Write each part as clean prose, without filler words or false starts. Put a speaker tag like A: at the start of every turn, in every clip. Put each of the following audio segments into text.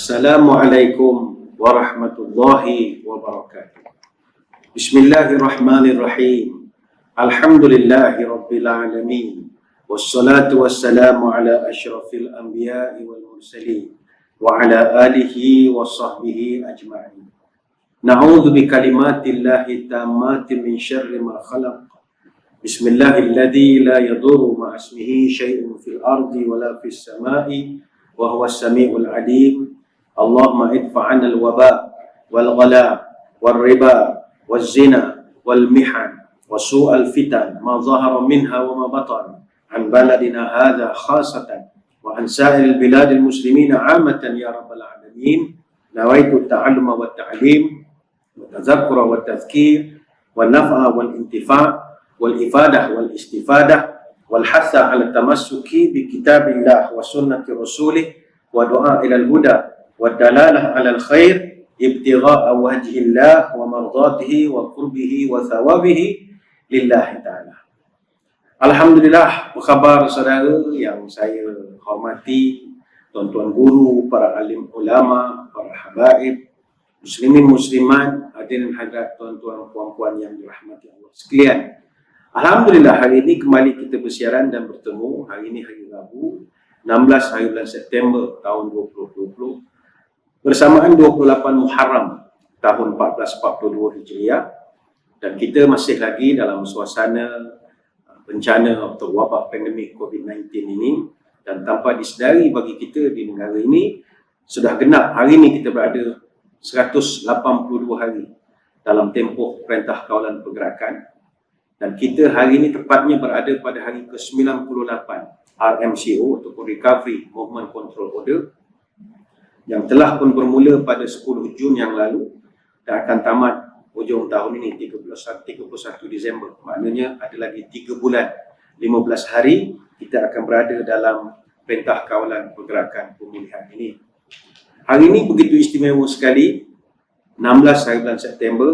A: Assalamualaikum warahmatullahi wabarakatuh. Bismillahirrahmanirrahim. Alhamdulillahi rabbil alamin. Wassalatu wassalamu ala asyrafil anbiya'i wal mursalin wa ala alihi wa sahbihi ajma'in. Na'udzu bi kalimatillahi tammati min syarri ma khalaq. Bismillahilladzi la yadurru ma'a ismihi syai'un fil ardi wa la fis sama'i wa huwas samiul alim. Allahumma idfa' 'anna al-waba wal ghala wal riba wal zina wal mihan wa su'al fitan ma zahara minha wa ma batan an baladina hadha khasatan wa an sa'il biladil muslimina 'amatan ya rabbal alamin. Nawaitu at-ta'alluma wat ta'lim wa tadhakkura wat tadhkir wal naf'a wal intifa' wal ifadah wal istifadah wal hatha 'ala tamassuki bi kitabillah wa sunnati rasulih wa du'a ila al-huda wa dalalah 'ala al-khair ibtigha'a wajhillah wa mardatihi wa qurbihi wa thawabihi lillahi ta'ala. Alhamdulillah, apa khabar saudara yang saya hormati, tuan-tuan guru, para alim ulama, para habaib, muslimin muslimat, hadirin hadirat, tuan-tuan puan-puan yang dirahmati Allah sekalian. Alhamdulillah, hari ini kembali kita bersiaran dan bertemu. Hari ini hari Rabu, 16 hari bulan September tahun 2020, bersamaan 28 Muharram tahun 1442 Hijriah, dan kita masih lagi dalam suasana bencana atau wabak pandemik COVID-19 ini, dan tanpa disedari bagi kita di negara ini sudah genap hari ini kita berada 182 hari dalam tempoh Perintah Kawalan Pergerakan, dan kita hari ini tepatnya berada pada hari ke-98 RMCO ataupun Recovery Movement Control Order, yang telah pun bermula pada 10 Jun yang lalu dan akan tamat hujung tahun ini 31 Disember. Maknanya ada lagi 3 bulan 15 hari kita akan berada dalam Perintah Kawalan Pergerakan Pemulihan ini. Hari ini begitu istimewa sekali, 16 hari bulan September,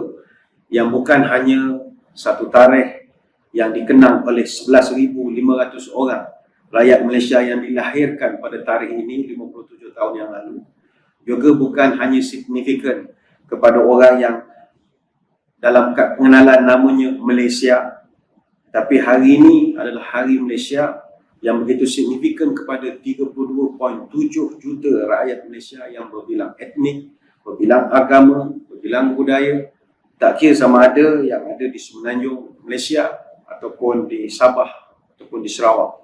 A: yang bukan hanya satu tarikh yang dikenang oleh 11,500 orang rakyat Malaysia yang dilahirkan pada tarikh ini 57 tahun yang lalu, juga bukan hanya signifikan kepada orang yang dalam pengenalan namanya Malaysia, tapi hari ini adalah Hari Malaysia yang begitu signifikan kepada 32.7 juta rakyat Malaysia yang berbilang etnik, berbilang agama, berbilang budaya, tak kira sama ada yang ada di Semenanjung Malaysia ataupun di Sabah ataupun di Sarawak.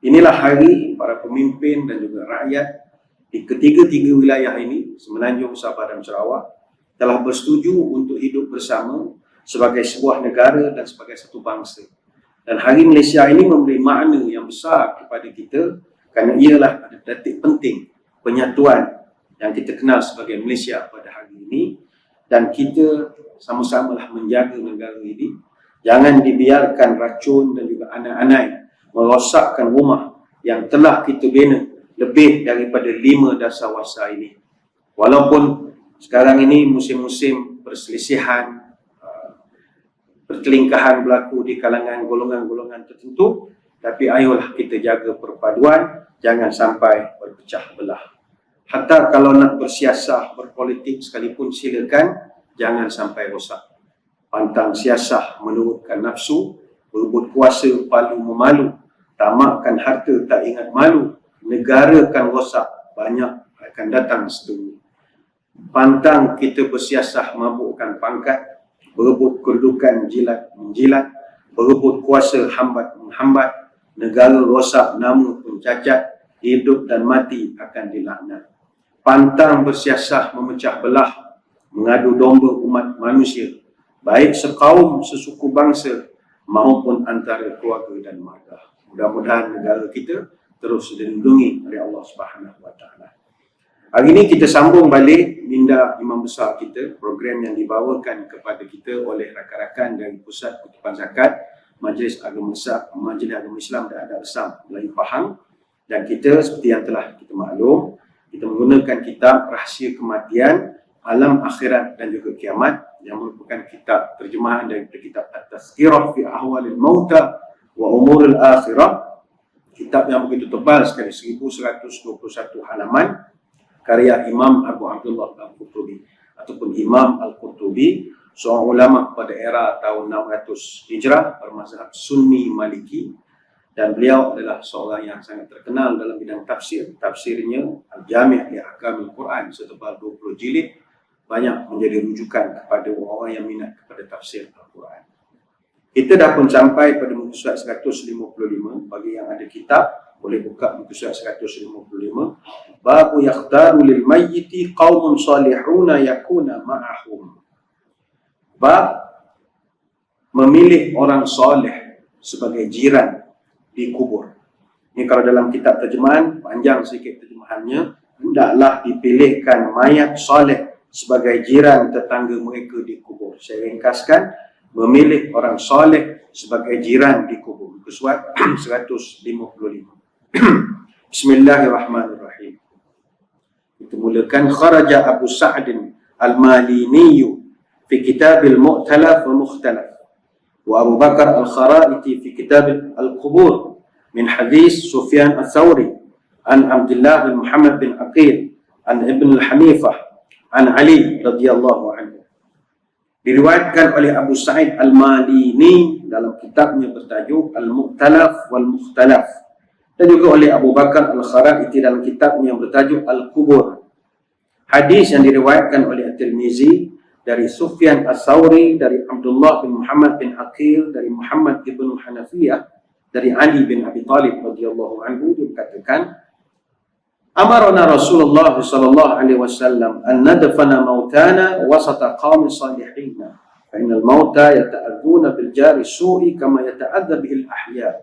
A: Inilah hari para pemimpin dan juga rakyat di ketiga-tiga wilayah ini, Semenanjung, Sabah dan Sarawak, telah bersetuju untuk hidup bersama sebagai sebuah negara dan sebagai satu bangsa. Dan Hari Malaysia ini memberi makna yang besar kepada kita kerana ialah ada detik penting penyatuan yang kita kenal sebagai Malaysia pada hari ini, dan kita sama-samalah menjaga negara ini. Jangan dibiarkan racun dan juga anai-anai merosakkan rumah yang telah kita bina lebih daripada 5 dasawasa ini. Walaupun sekarang ini musim-musim perselisihan, pertelingkahan berlaku di kalangan golongan-golongan tertentu, tapi ayolah kita jaga perpaduan, jangan sampai berpecah belah. Hatta kalau nak bersiasah, berpolitik sekalipun silakan, jangan sampai rosak. Pantang siasah menurutkan nafsu, berebut kuasa palu memalu, tamakkan harta tak ingat malu, negara kan rosak, banyak akan datang setuju. Pantang kita bersiasah mabukkan pangkat, berebut kedudukan jilat menjilat, berebut kuasa hambat menghambat, negara rosak, nama pun cacat, hidup dan mati akan dilaknat. Pantang bersiasah memecah belah, mengadu domba umat manusia, baik sekaum, sesuku bangsa maupun antara keluarga dan marga. Mudah-mudahan negara kita terus dilindungi oleh Allah Subhanahu Wa Taala. Hari ini kita sambung balik minda imam besar kita, program yang dibawakan kepada kita oleh rakan-rakan dari Pusat Kutipan Zakat Majlis Agama Islam dan Adat Islam Melayu Pahang, dan kita seperti yang telah kita maklum, kita menggunakan kitab Rahsia Kematian, Alam Akhirat dan juga Kiamat, yang merupakan kitab terjemahan dari kitab At-Tazkirah fi Ahwalil Mauta wa Umuril Akhirah, kitab yang begitu tebal sekali, 1121 halaman. karya Imam Abu Abdullah Al-Qurtubi ataupun Imam Al-Qurtubi, seorang ulama pada era tahun 600 Hijrah bermazhab Sunni Maliki, dan beliau adalah seorang yang sangat terkenal dalam bidang tafsir. Tafsirnya Al-Jami' li Ahkamil Quran setebal 20 jilid, banyak menjadi rujukan kepada orang yang minat kepada tafsir Al-Quran. Kita dah pun sampai pada muka surat 155. Bagi yang ada kitab boleh buka muka surat 155. Babu yakhtaru lil mayyiti qaumun salihuna yakuna ma'ahum. Bab memilih orang soleh sebagai jiran di kubur. Ini kalau dalam kitab terjemahan, panjang sikit terjemahannya, hendaklah dipilihkan mayat soleh sebagai jiran tetangga mereka di kubur. Saya ringkaskan, memilih orang soleh sebagai jiran di kubur. Muka surat 155. Bismillahirrahmanirrahim. Kita mulakan, kharaja Abu Sa'd al-Malini fi kitab al-Mu'talaf wa Mukhtalaf, wa Abu Bakar al-Kharaiti fi kitab al-Qubur min hadis Sufyan al-Thawri an Abdullah bin Muhammad bin Aqil an Ibn al-Hanifah an Ali radhiyallahu anhu. Diriwayatkan oleh Abu Sa'id al-Malini dalam kitabnya bertajuk Al-Mu'talaf wal Mukhtalaf, dan juga oleh Abu Bakar al-Kharaiti dalam kitabnya yang bertajuk Al-Qubur. Hadis yang diriwayatkan oleh At-Tirmizi dari Sufyan al-Thawri, dari Abdullah bin Muhammad bin Aqil, dari Muhammad ibn Hanafiyah, dari Ali bin Abi Talib radhiyallahu anhu, dia berkatakan, amarna Rasulullah sallallahu alaihi wasallam an nadfana mautana wasata qaumin salihin fa innal mauta yata'adzuna bil jari su'i kama yata'adza bil ahya.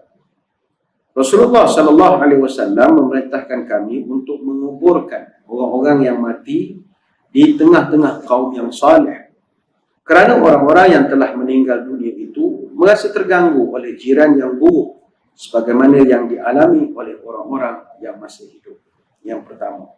A: Rasulullah sallallahu alaihi wasallam memerintahkan kami untuk menguburkan orang-orang yang mati di tengah-tengah kaum yang saleh, kerana orang-orang yang telah meninggal dunia itu merasa terganggu oleh jiran yang buruk sebagaimana yang dialami oleh orang-orang yang masih hidup. Yang pertama.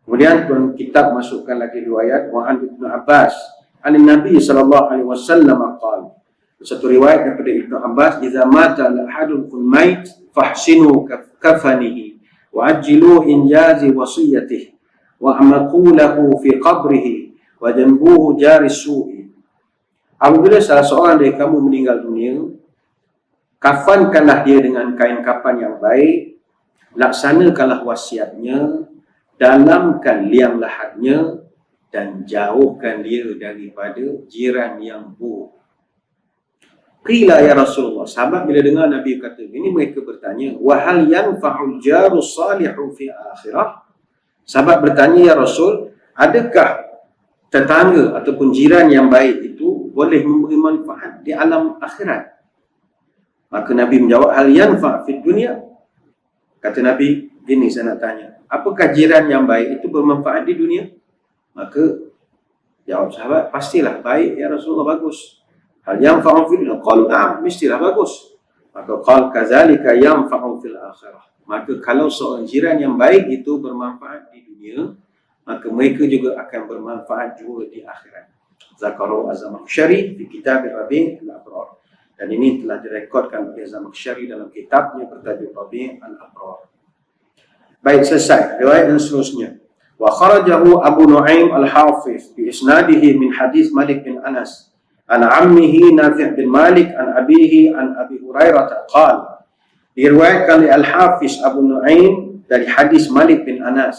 A: Kemudian kitab masukkan lagi riwayat wa an Ibnu Abbas an Nabi sallallahu alaihi wasallam qala. Satu riwayat daripada Ibnu Abbas, idza mata ahadun mait fahsinu kafanihi wa ajjilu injazi wasiyatihi wa amaqulahu fi qabrihi wa janbuhu jari su'i. Apabila salah seorang dari kamu meninggal dunia, kafankanlah dia dengan kain kafan yang baik, laksanakanlah wasiatnya, dalamkan liang lahatnya, dan jauhkan dia daripada jiran yang buruk. Qila ya Rasulullah, sahabat bila dengar Nabi kata ini, mereka bertanya, wa hal yanfa'ul jaru salihu fi akhirah? Sahabat bertanya, ya Rasul, adakah tetangga ataupun jiran yang baik itu boleh memberi manfaat di alam akhirat? Maka Nabi menjawab, hal yanfa' fid dunia. Kata Nabi, gini saya nak tanya, apakah jiran yang baik itu bermanfaat di dunia? Maka jawab sahabat, pastilah baik ya Rasulullah, bagus. Hal yanfa'u fil dunia? Qalu na'am, mestilah bagus. Maka qal kadzalika yanfa'u fil akhirah. Maka kalau seorang jiran yang baik itu bermanfaat di dunia, maka mereka juga akan bermanfaat juga di akhirat. Zakaru Az-Zamakhsyari di kitab Rabi' al-Abrar. Dan ini telah direkodkan oleh Zamakhsyari dalam kitabnya bertajuk Rabi' al-Abrar. Baik, selesai. Riwayat yang seterusnya. Wa kharajahu Abu Nu'aim al-Hafiz bi isnadihi min hadis Malik bin Anas an ammihi Nafi' bin Malik an abihi an Abi Hurairah qala. Diriwayatkan oleh Al-Hafiz Abu Nu'aim dari hadis Malik bin Anas,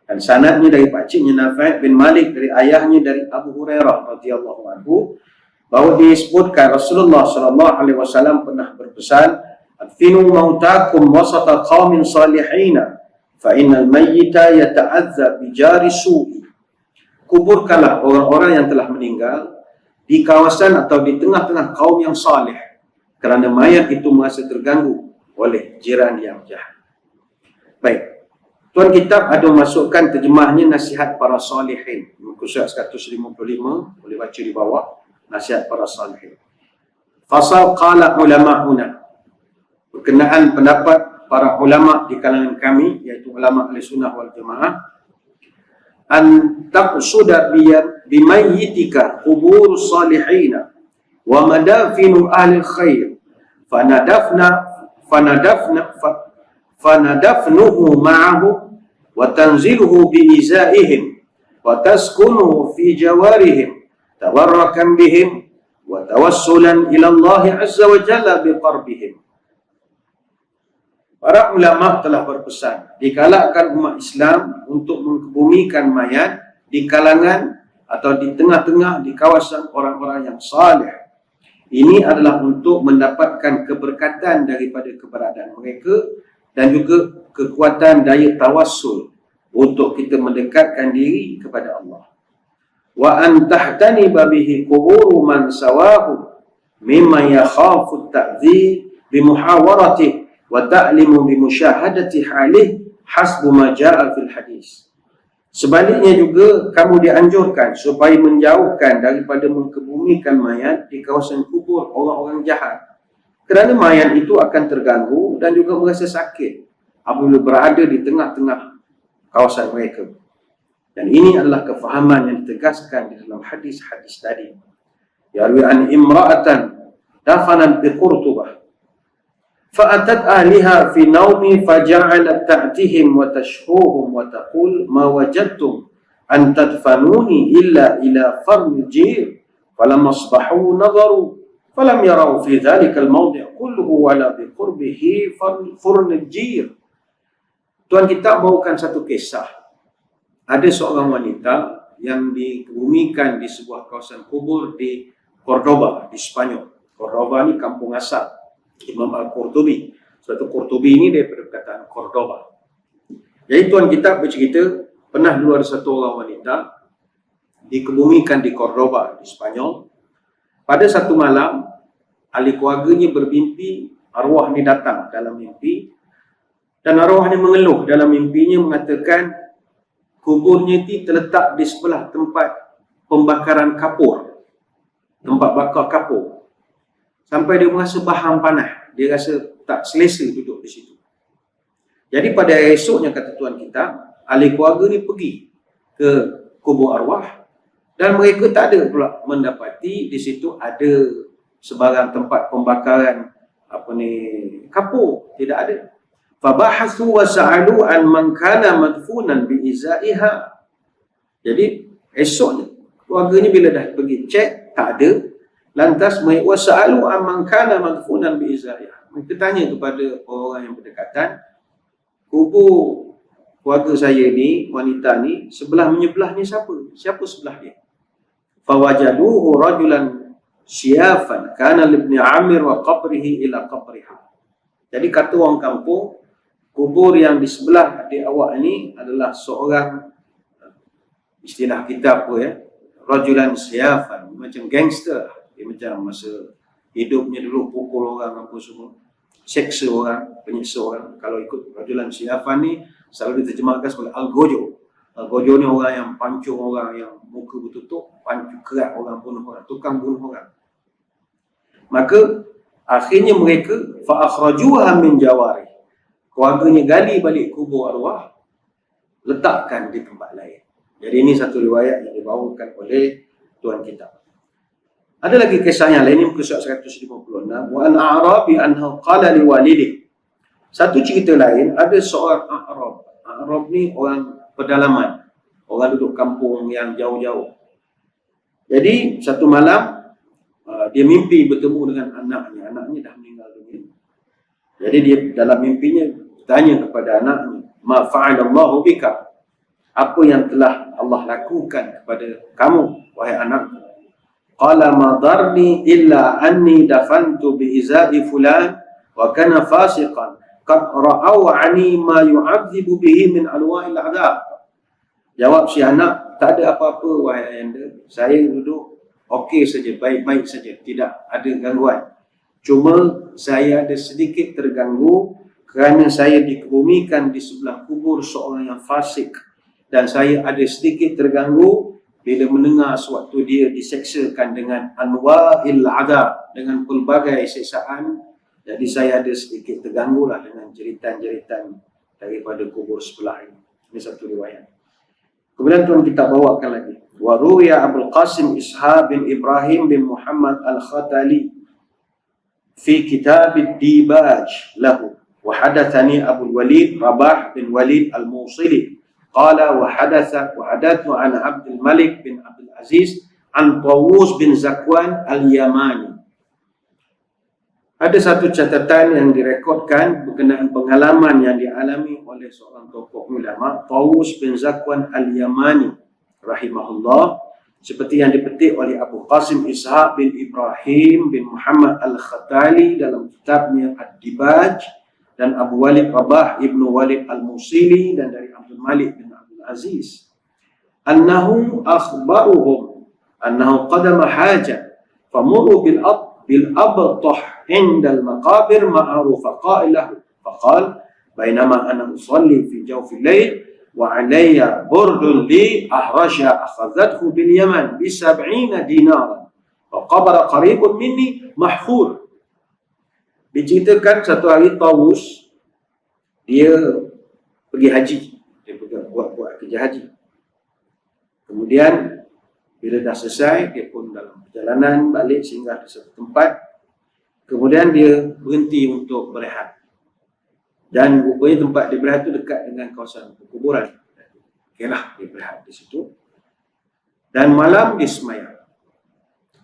A: dan sanadnya dari pakciknya Nafi' bin Malik dari ayahnya dari Abu Hurairah radhiyallahu anhu, bahawa disebutkan Rasulullah sallallahu alaihi wasallam pernah berpesan, adfinu mautakum wasata qaumin salihina fa innal mayyita yata'adza bi jari su'i. Kuburkanlah orang-orang yang telah meninggal di kawasan atau di tengah-tengah kaum yang saleh, kerana mayat itu merasa terganggu oleh jiran yang jahat. Baik, tuan kitab ada masukkan terjemahnya nasihat para salihin. Muka surat 155, boleh baca di bawah, nasihat para salihin. Fasal qala ulama'una, berkenaan pendapat para ulama di kalangan kami, iaitu ulama Ahlussunnah wal Jamaah, an taqsuda bimayyitika qubur salihina wa madafinu ahli khair fanadafnuhu ma'ahu wa tanziluhu bi'izaihim wa taskunuhu fi jawarihim tabarrakan bihim wa tawassulan ila Allah azza wa jalla biqarbihim. Para ulama telah berpesan, digalakkan umat Islam untuk mengebumikan mayat di kalangan atau di tengah-tengah di kawasan orang-orang yang saleh. Ini adalah untuk mendapatkan keberkatan daripada keberadaan mereka dan juga kekuatan daya tawassul untuk kita mendekatkan diri kepada Allah. Wa an tahtaniba bihi quburu man sawahu mimma yakhafu at-ta'dhi bi muhawaratihi wa ta'limu bi musyahadati halih hasbu ma ja'a fil hadis. Sebaliknya juga kamu dianjurkan supaya menjauhkan daripada mengkebumikan mayat di kawasan kubur orang-orang jahat, kerana mayat itu akan terganggu dan juga merasa sakit apabila berada di tengah-tengah kawasan mereka. Dan ini adalah kefahaman yang ditegaskan di dalam hadis-hadis tadi. Yarwi an imra'atan dafanat bi Qurtubah fa'atat ahliha fi naumi faja'alat ta'tihim wa tashhuhum wa taqul ma wajadtum an tadfanuni illa ila farmil jir falamma asbahu nadharu falam yarau fi dhalika al-mawdi' kulluhu wala bi qurbihi furnil jir. Tuan kita bawakan satu kisah. Ada seorang wanita yang dikebumikan di sebuah kawasan kubur di Cordoba, di Spanyol. Cordoba ni kampung asal Imam Al-Qurtubi. Suatu Qurtubi ini daripada perkataan Cordoba. Jadi tuan kita bercerita, pernah dulu ada satu orang wanita dikebumikan di Cordoba, di Spanyol. Pada satu malam, ahli keluarganya bermimpi, arwah ni datang dalam mimpi, dan arwah ni mengeluh dalam mimpinya mengatakan kuburnya itu terletak di sebelah tempat pembakaran kapur, tempat bakar kapur. Sampai dia merasa bahang panas, dia rasa tak selesa duduk di situ. Jadi pada esoknya, kata tuan kita, ahli keluarga ni pergi ke kubur arwah dan mereka tak ada pula mendapati di situ ada sebarang tempat pembakaran kapur, tidak ada. Fabahathu wa sa'alu an man kana madfunan bi izaiha. Jadi esoknya keluarganya bila dah pergi cek tak ada, lantas wa sa'alu an man kana madfunan bi izaiha. Mereka tanya kepada orang yang berdekatan, kubur keluarga saya ni, wanita ni, sebelah menyebelahnya siapa? Siapa sebelah dia? Fawajaduhu rajulan syiyafan kana libni Amir wa qabrihi ila qabriha. Jadi kata orang kampung, kubur yang di sebelah adik awak ni adalah seorang, istilah kita apa ya, rajulan syiyafan, macam gangster. Dia macam masa hidupnya dulu pukul orang apa semua, seksa orang, penyiksa orang. Kalau ikut rajulan syiyafan ni selalu diterjemahkan sebagai algojo. Algojo ni orang yang pancung orang, yang muka bertutup, pancung kerat orang, bunuh orang, tukang bunuh orang. Maka akhirnya mereka fa'akhrajuha min jawari, keluarganya gali balik kubur arwah, letakkan di tempat lain. Jadi ini satu riwayat yang dibawakan oleh tuan kita. Ada lagi kisah yang lain, ini muka surat 156. Wa an a'rabi anha qala li walidih. Satu cerita lain, ada seorang A'rab. A'rab ni orang pedalaman, orang duduk kampung yang jauh-jauh. Jadi satu malam dia mimpi bertemu dengan anaknya. Anaknya dah meninggal dunia. Jadi dia dalam mimpinya tanya kepada anaknya, ma fa'alallahu bika, apa yang telah Allah lakukan kepada kamu wahai anakku? Qala ma darni illa anni dafantu bi izai fulan wa kana fasiqan qad ra'aw ani ma yu'adzibu bihi min alwa'il adab. Jawab si anak, tak ada apa-apa wahai ayahanda, saya duduk okey saja, baik-baik saja, tidak ada gangguan. Cuma saya ada sedikit terganggu kerana saya dikebumikan di sebelah kubur seorang yang fasik, dan saya ada sedikit terganggu bila mendengar sewaktu dia diseksakan dengan anwa'il adab, dengan pelbagai siksaan. Jadi saya ada sedikit terganggulah dengan jeritan-jeritan daripada kubur sebelah ini. Ini satu riwayat. Kemudian tuan kita bawakan lagi. Wa ruya Abul Qasim Ishaq bin Ibrahim bin Muhammad Al-Khatali fi kitab ad-Dibaj lahu. Wa hadathani Abu Walid Rabah bin Walid Al-Musili qala wa hadathu an Abdul Malik bin Abdul Aziz an Tawus bin Zakwan al-Yamani. Ada satu catatan yang direkodkan berkenaan pengalaman yang dialami oleh seorang tokoh ulama, Tawus bin Zakwan al-Yamani rahimahullah, seperti yang dipetik oleh Abu Qasim Ishaq bin Ibrahim bin Muhammad al-Khatali dalam kitabnya Ad-Dibaj, dan Abu Walid Rabah ibnu Walid al-Musili, dan dari Abdul Malik bin Abdul Aziz, annahu akhbaruhum annahu qadama haja famuru bil abtah عند المقابر معه فقال له بينما أنا أصلي في جوف الليل وعلي برد لي أهرش أخذته باليمن ب70 دينارا وقبر قريب مني محفور. Diceritakan satu hari Tawus dia pergi haji, dia buat kerja haji. Kemudian bila dah selesai, dia pun dalam perjalanan balik singgah di satu tempat. Kemudian dia berhenti untuk berehat. Dan rupanya tempat dia berehat itu dekat dengan kawasan perkuburan. Okeylah, dia berehat di situ. Dan malam dia semayang.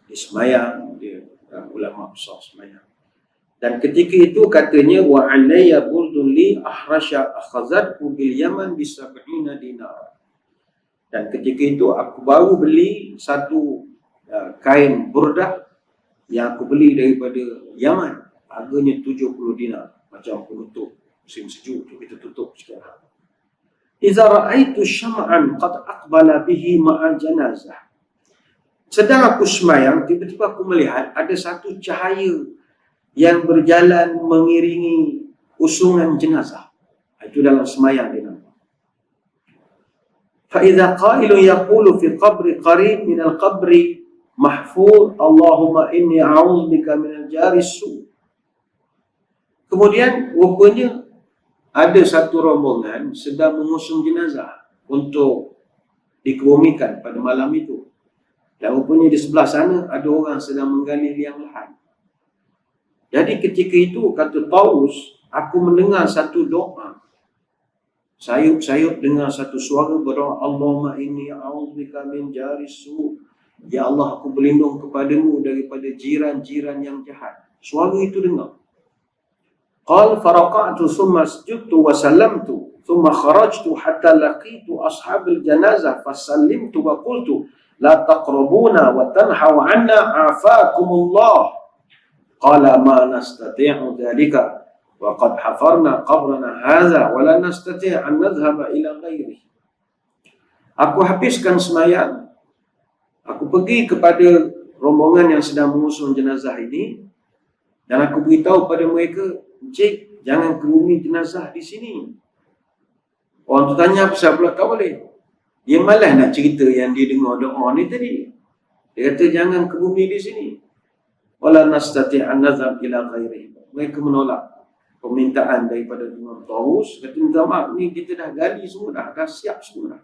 A: Dia semayang, dia ulama besar semayang. Dan ketika itu katanya, wa alayya burdun li ahrasha akhazathu bil Yaman bi 70 dinar. Dan ketika itu aku baru beli satu kain burdah yang aku beli daripada Yaman, harganya 70 dinar, macam penutup musim sejuk tu, kita tutup sikit. Iza ra'aitu syam'an qad aqbala bihi ma'a janazah. Sedang aku semayang, tiba-tiba aku melihat ada satu cahaya yang berjalan mengiringi usungan jenazah. Itu dalam semayang dia nampak. Fa idza qailun yaqulu fi qabri qarib min al-qabri mahfur Allahumma inni a'udzubika minal jaris su. Kemudian rupanya ada satu rombongan sedang mengusung jenazah untuk dikebumikan pada malam itu. Dan rupanya di sebelah sana ada orang sedang menggali liang lahat. Jadi ketika itu kata Tawus, aku mendengar satu doa. Sayup-sayup dengar satu suara berdoa, Allahumma inni a'udzubika min jaris su. Ya Allah, aku berlindung kepadamu daripada jiran-jiran yang jahat. Suara itu dengar. Qal faraqa'tu thumma sujudtu wa sallamtu thumma kharajtu hatta laqitu ashabil janazah fasallimtu wa qultu la taqrabuna wa tanhaw 'anna 'afakumullah. Qala ma nastati'u dhalika wa qad hafarna qabrana hadha wa la nastati' an nadhhaba ila ghairihi. Aku habiskan semayang. Aku pergi kepada rombongan yang sedang mengusung jenazah ini dan aku beritahu pada mereka, "Encik, jangan kebumi jenazah di sini." Orang tu tanya, "Pasal pula tak boleh?" Dia malas nak cerita yang dia dengar doa ni tadi. Dia kata, "Jangan kebumi di sini." Wala nastati' an nazab ila ghairihi. Mereka menolak permintaan daripada Imam Tawus. Kata, "Minta maaf, ni kita dah gali semua dah siap semua dah."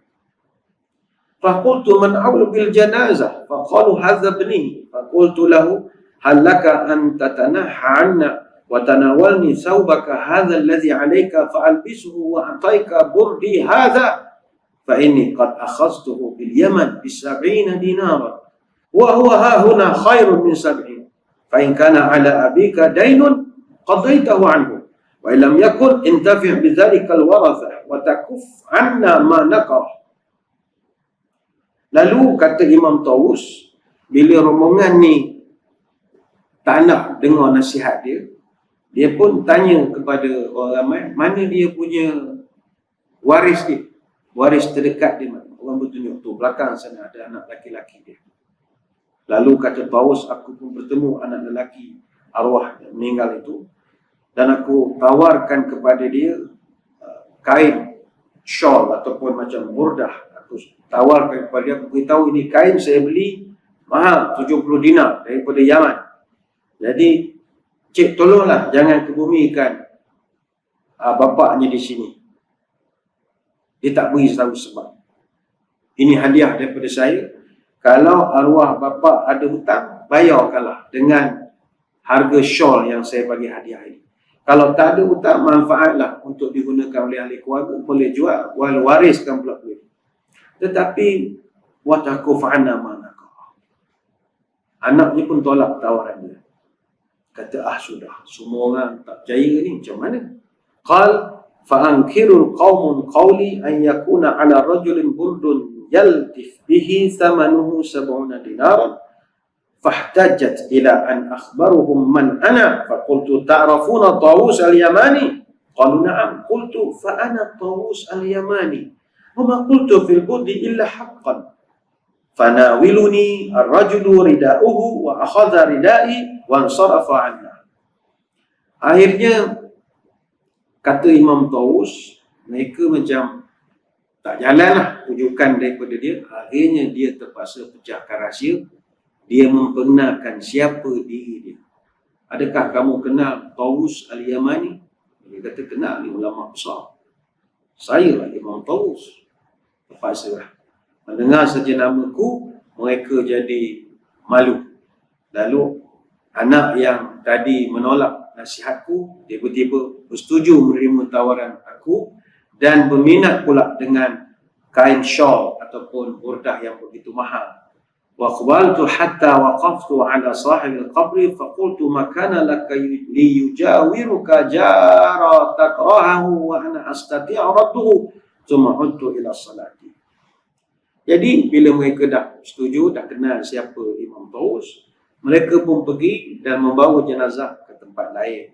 A: Faqultu man awlu bil janazah faqalu hadha ibni faqultu lahu hal laka an tatanaha 'anna wa tanawalni thawbaka hadha alladhi 'alayka fa'albisuhu wa a'tayka burdi hadha fa inni qad akhadhtuhu bil Yaman bi 70 dinara wa huwa ha huna khairun min 70 fa in kana 'ala abika daynun qadaytahu 'anhu wa illam yakun intafi' bi dhalika al waratha wa takuf 'anna ma naqah. Lalu kata Imam Tawus, bila rombongan ni tak nak dengar nasihat dia, dia pun tanya kepada orang ramai, mana dia punya waris dia, waris terdekat dia mana. Orang bertunjuk tu, belakang sana ada anak lelaki dia. Lalu kata Tawus, aku pun bertemu anak lelaki arwah yang meninggal itu, dan aku tawarkan kepada dia kain shawl ataupun macam burdah. Aku tawarkan kepada dia, aku beritahu ini kain saya beli mahal 70 dinar daripada Yaman. Jadi cik tolonglah jangan kebumikan bapaknya di sini. Dia tak beri tahu sebab. Ini hadiah daripada saya. Kalau arwah bapa ada hutang, bayarkanlah dengan harga shawl yang saya bagi hadiah ini. Kalau tak ada hutang, manfaatlah untuk digunakan oleh ahli keluarga, boleh jual, wariskan pula duit. Tetapi wataku fa'ana manaka. Anaknya pun tolak tawaran dia. Kata, sudah, semua orang tak percaya ni, macam mana? Qal fa'ankirul qawmun qawli an yakuna ala rajulin burdun yaltif bihi thamanuhu 70 dinaran. فاحتجت إلى أن أخبرهم من أنا فقلت تعرفون طاووس اليماني قالوا نعم قلت فأنا طاووس اليماني وما قلت في البرد إلا حقا فناولني الرجل رداؤه وأخذ ردائي وانصرف عنا. Akhirnya kata Imam Tawus, mereka macam tak jalanlah rujukan daripada dia. Akhirnya dia terpaksa pecahkan rahsia. Dia membenarkan siapa diri dia. Adakah kamu kenal Tawus Al-Yamani? Dia kata, kenal, ni ulama besar. Saya lah Imam Tawus. Terpaksa lah. Mendengar saja namaku, mereka jadi malu. Lalu anak yang tadi menolak nasihatku, tiba-tiba bersetuju menerima tawaran aku dan berminat pula dengan kain shawl ataupun burdah yang begitu mahal. وَقْبَلْتُ حَتَّى وَقَفْتُ عَلَى صَاحِبِ الْقَبْرِ فَقُلْتُ مَا كَانَ لَكَ لِيُجَاوِرُكَ جَارًا تَكْرَهُ وَأَنَا أَسْتَطِيعُ رَدُّهُ ثُمَّ عُدْتُ إِلَى الصَّلَاةِ. Jadi bila mereka dah setuju, dah kenal siapa Imam Tawus, mereka pun pergi dan membawa jenazah ke tempat lain.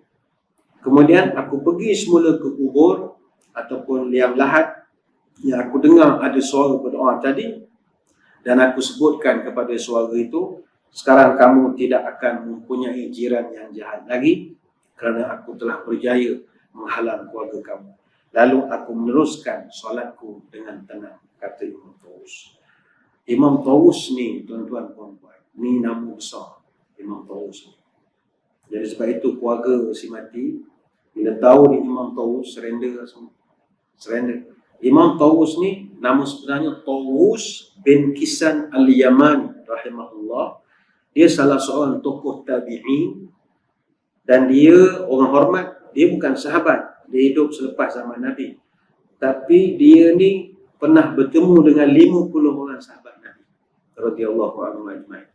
A: Kemudian aku pergi semula ke kubur ataupun liang lahat yang aku dengar ada suara berdoa tadi. Dan aku sebutkan kepada suara itu, sekarang kamu tidak akan mempunyai jiran yang jahat lagi kerana aku telah berjaya menghalang keluarga kamu. Lalu aku meneruskan solatku dengan tenang, kata Imam Tawus. Imam Tawus ni, tuan-tuan puan-puan, ni nama besar Imam Tawus ni. Jadi sebab itu keluarga si mati, bila tahu ni Imam Tawus, surrender semua. Surrender. Imam Tawus ni nama sebenarnya Tawus bin Kisan Al-Yamani rahimahullah. Dia salah seorang tokoh tabi'in dan dia orang hormat. Dia bukan sahabat, dia hidup selepas zaman Nabi. Tapi dia ni pernah bertemu dengan 50 orang sahabat Nabi radhiyallahu anhum ajma'in.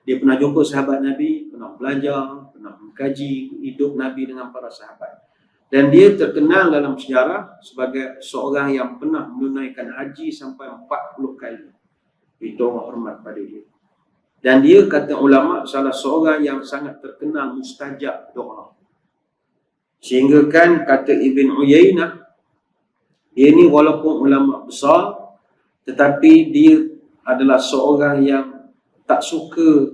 A: Dia pernah jumpa sahabat Nabi, pernah belajar, pernah mengkaji hidup Nabi dengan para sahabat. Dan dia terkenal dalam sejarah sebagai seorang yang pernah menunaikan haji sampai 40 kali. Itu orang hormat pada dia. Dan dia, kata ulama, salah seorang yang sangat terkenal mustajab doa. Sehingga kan kata Ibn Uyainah, dia ni walaupun ulama besar, tetapi dia adalah seorang yang tak suka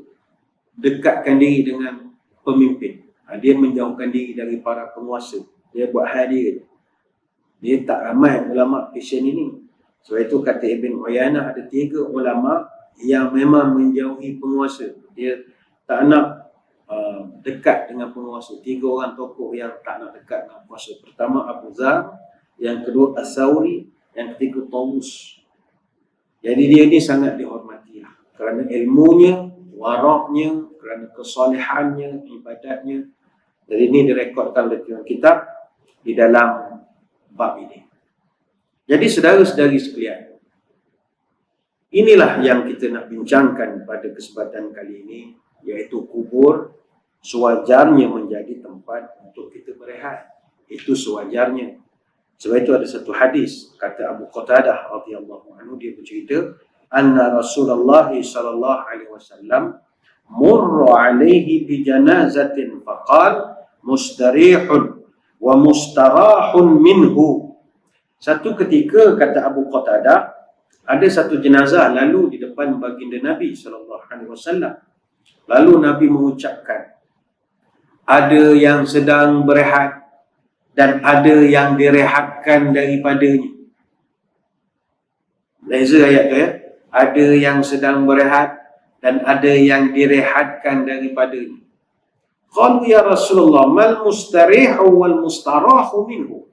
A: dekatkan diri dengan pemimpin. Dia menjauhkan diri dari para penguasa. Dia buat hal dia. Dia tak ramai ulama passion ini. Sebab itu kata Ibn Uyainah, ada 3 ulama yang memang menjauhi penguasa. Dia tak nak dekat dengan penguasa. 3 orang tokoh yang tak nak dekat dengan penguasa. Pertama Abu Dhar, yang kedua As-Sawri, yang ketiga Tawus. Jadi dia ni sangat dihormati lah. Kerana ilmunya, waraknya, kerana kesolehannya, ibadatnya. Jadi ini direkodkan oleh kitab di dalam bab ini. Jadi saudara-saudari sekalian, inilah yang kita nak bincangkan pada kesempatan kali ini, iaitu kubur sewajarnya menjadi tempat untuk kita berehat. Itu sewajarnya. Sebab itu ada satu hadis, kata Abu Qatadah radhiyallahu anhu, dia bercerita, anna Rasulullah sallallahu alaihi wasallam murra alaihi bi janazatin faqal mustarihun wa mustarahun minhu. Satu ketika, kata Abu Qatadah, ada satu jenazah lalu di depan baginda Nabi SAW. Lalu Nabi mengucapkan, ada yang sedang berehat dan ada yang direhatkan daripadanya. Beza ayat tu ya. Ada yang sedang berehat dan ada yang direhatkan daripadanya. Qalu ya Rasulullah, mal mustarihu wal mustarahu minhu.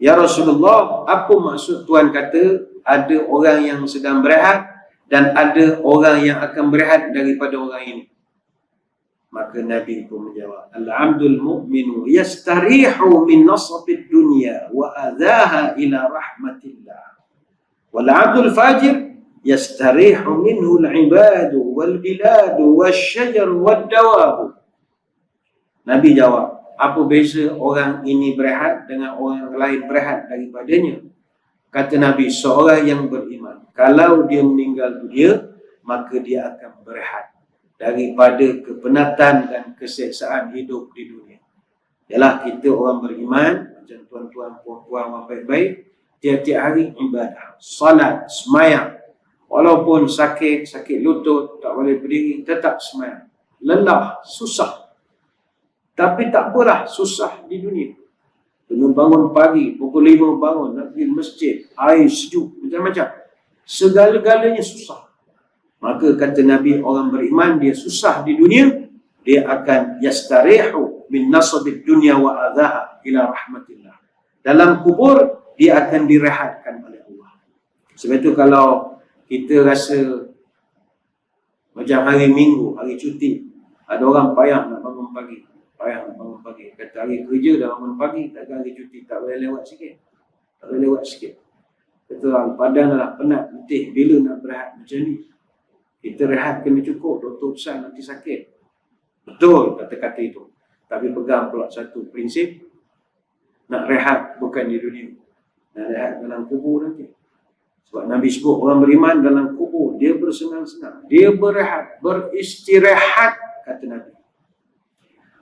A: Ya Rasulullah, apa maksud Tuhan kata ada orang yang sedang berehat dan ada orang yang akan berehat daripada orang ini? Maka Nabi pun menjawab, al-'abdul mu'minu yastarihu min nasabid dunya wa adhaha ila rahmatillah. Wal 'abdul fajir yastarihu minhu al-'ibadu wal biladu wasyajaru wad dawabu. Nabi jawab, apa beza orang ini berehat dengan orang lain berehat daripadanya? Kata Nabi, seorang yang beriman, kalau dia meninggal dunia, maka dia akan berehat daripada kepenatan dan keseksaan hidup di dunia. Ialah kita orang beriman, macam tuan-tuan, puan-puan, orang baik-baik, tiap-tiap hari ibadah, salat, semayang. Walaupun sakit lutut, tak boleh berdiri, tetap semayang. Lelah, susah. Tapi tak apalah, susah di dunia. Kena bangun pagi, pukul 5 bangun, nak pergi masjid, air sejuk, macam-macam. Segala-galanya susah. Maka kata Nabi, orang beriman dia susah di dunia, dia akan yastarihu min nasabid dunya wa adhaha ila rahmatillah. Dalam kubur dia akan direhatkan oleh Allah. Sebab itu kalau kita rasa macam hari Minggu, hari cuti, ada orang payah nak bangun pagi, kata hari kerja dah bangun pagi, takkan hari cuti tak boleh lewat sikit. Kata orang Padang dah penat, letih, bila nak berehat macam ni? Kita rehat kena cukup, doktor pesan nanti sakit. Betul kata-kata itu. Tapi pegang pula satu prinsip, nak rehat bukan di dunia, nak rehat dalam kubur nanti. Sebab Nabi sebut orang beriman dalam kubur, dia bersenang-senang, dia berehat, beristirahat, kata Nabi.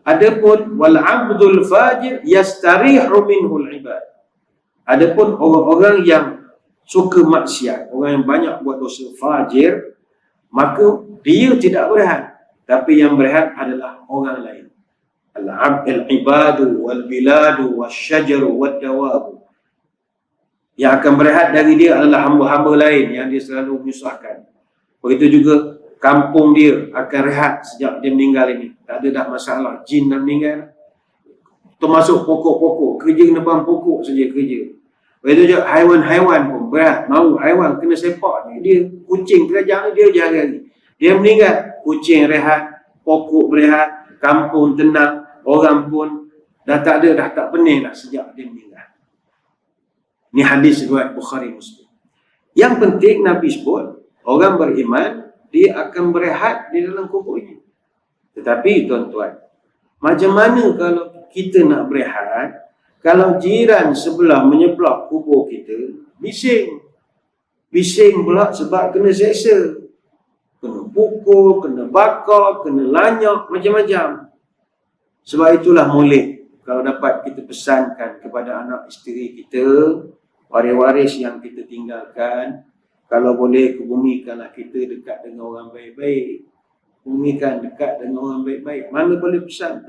A: Adapun wal 'abdul fajir yastarihu minhul ibad. Adapun orang-orang yang suka maksiat, orang yang banyak buat dosa, fajir, maka dia tidak berehat, tapi yang berehat adalah orang lain. Al-'abdul ibadu wal biladu wasyajaru wad dawabu. Yang akan berehat dari dia adalah hamba-hamba lain yang dia selalu menyusahkan. Begitu juga kampung dia akan rehat sejak dia meninggal ini. Tak ada dah masalah, jin dah meninggal. Termasuk pokok-pokok, kerja nebang pokok saja kerja. Begitu juga haiwan-haiwan pun berehat. Mau haiwan kena sepak ni, dia kucing kerajaan dia hari-hari. Dia meninggal, kucing rehat, pokok berehat, kampung tenang, orang pun dah tak ada, dah tak pening dah sejak dia meninggal. Ni hadis riwayat Bukhari Muslim. Yang penting Nabi sebut, orang beriman dia akan berehat di dalam kubur ini. Tetapi tuan-tuan, macam mana kalau kita nak berehat, kalau jiran sebelah menyebelah kubur kita, bising pula sebab kena seksa, kena pukul, kena bakar, kena lanyak, macam-macam. Sebab itulah molek kalau dapat kita pesankan kepada anak isteri kita, waris-waris yang kita tinggalkan, kalau boleh kebumikanlah kita dekat dengan orang baik-baik. Bumikan dekat dengan orang baik-baik. Mana boleh pesan.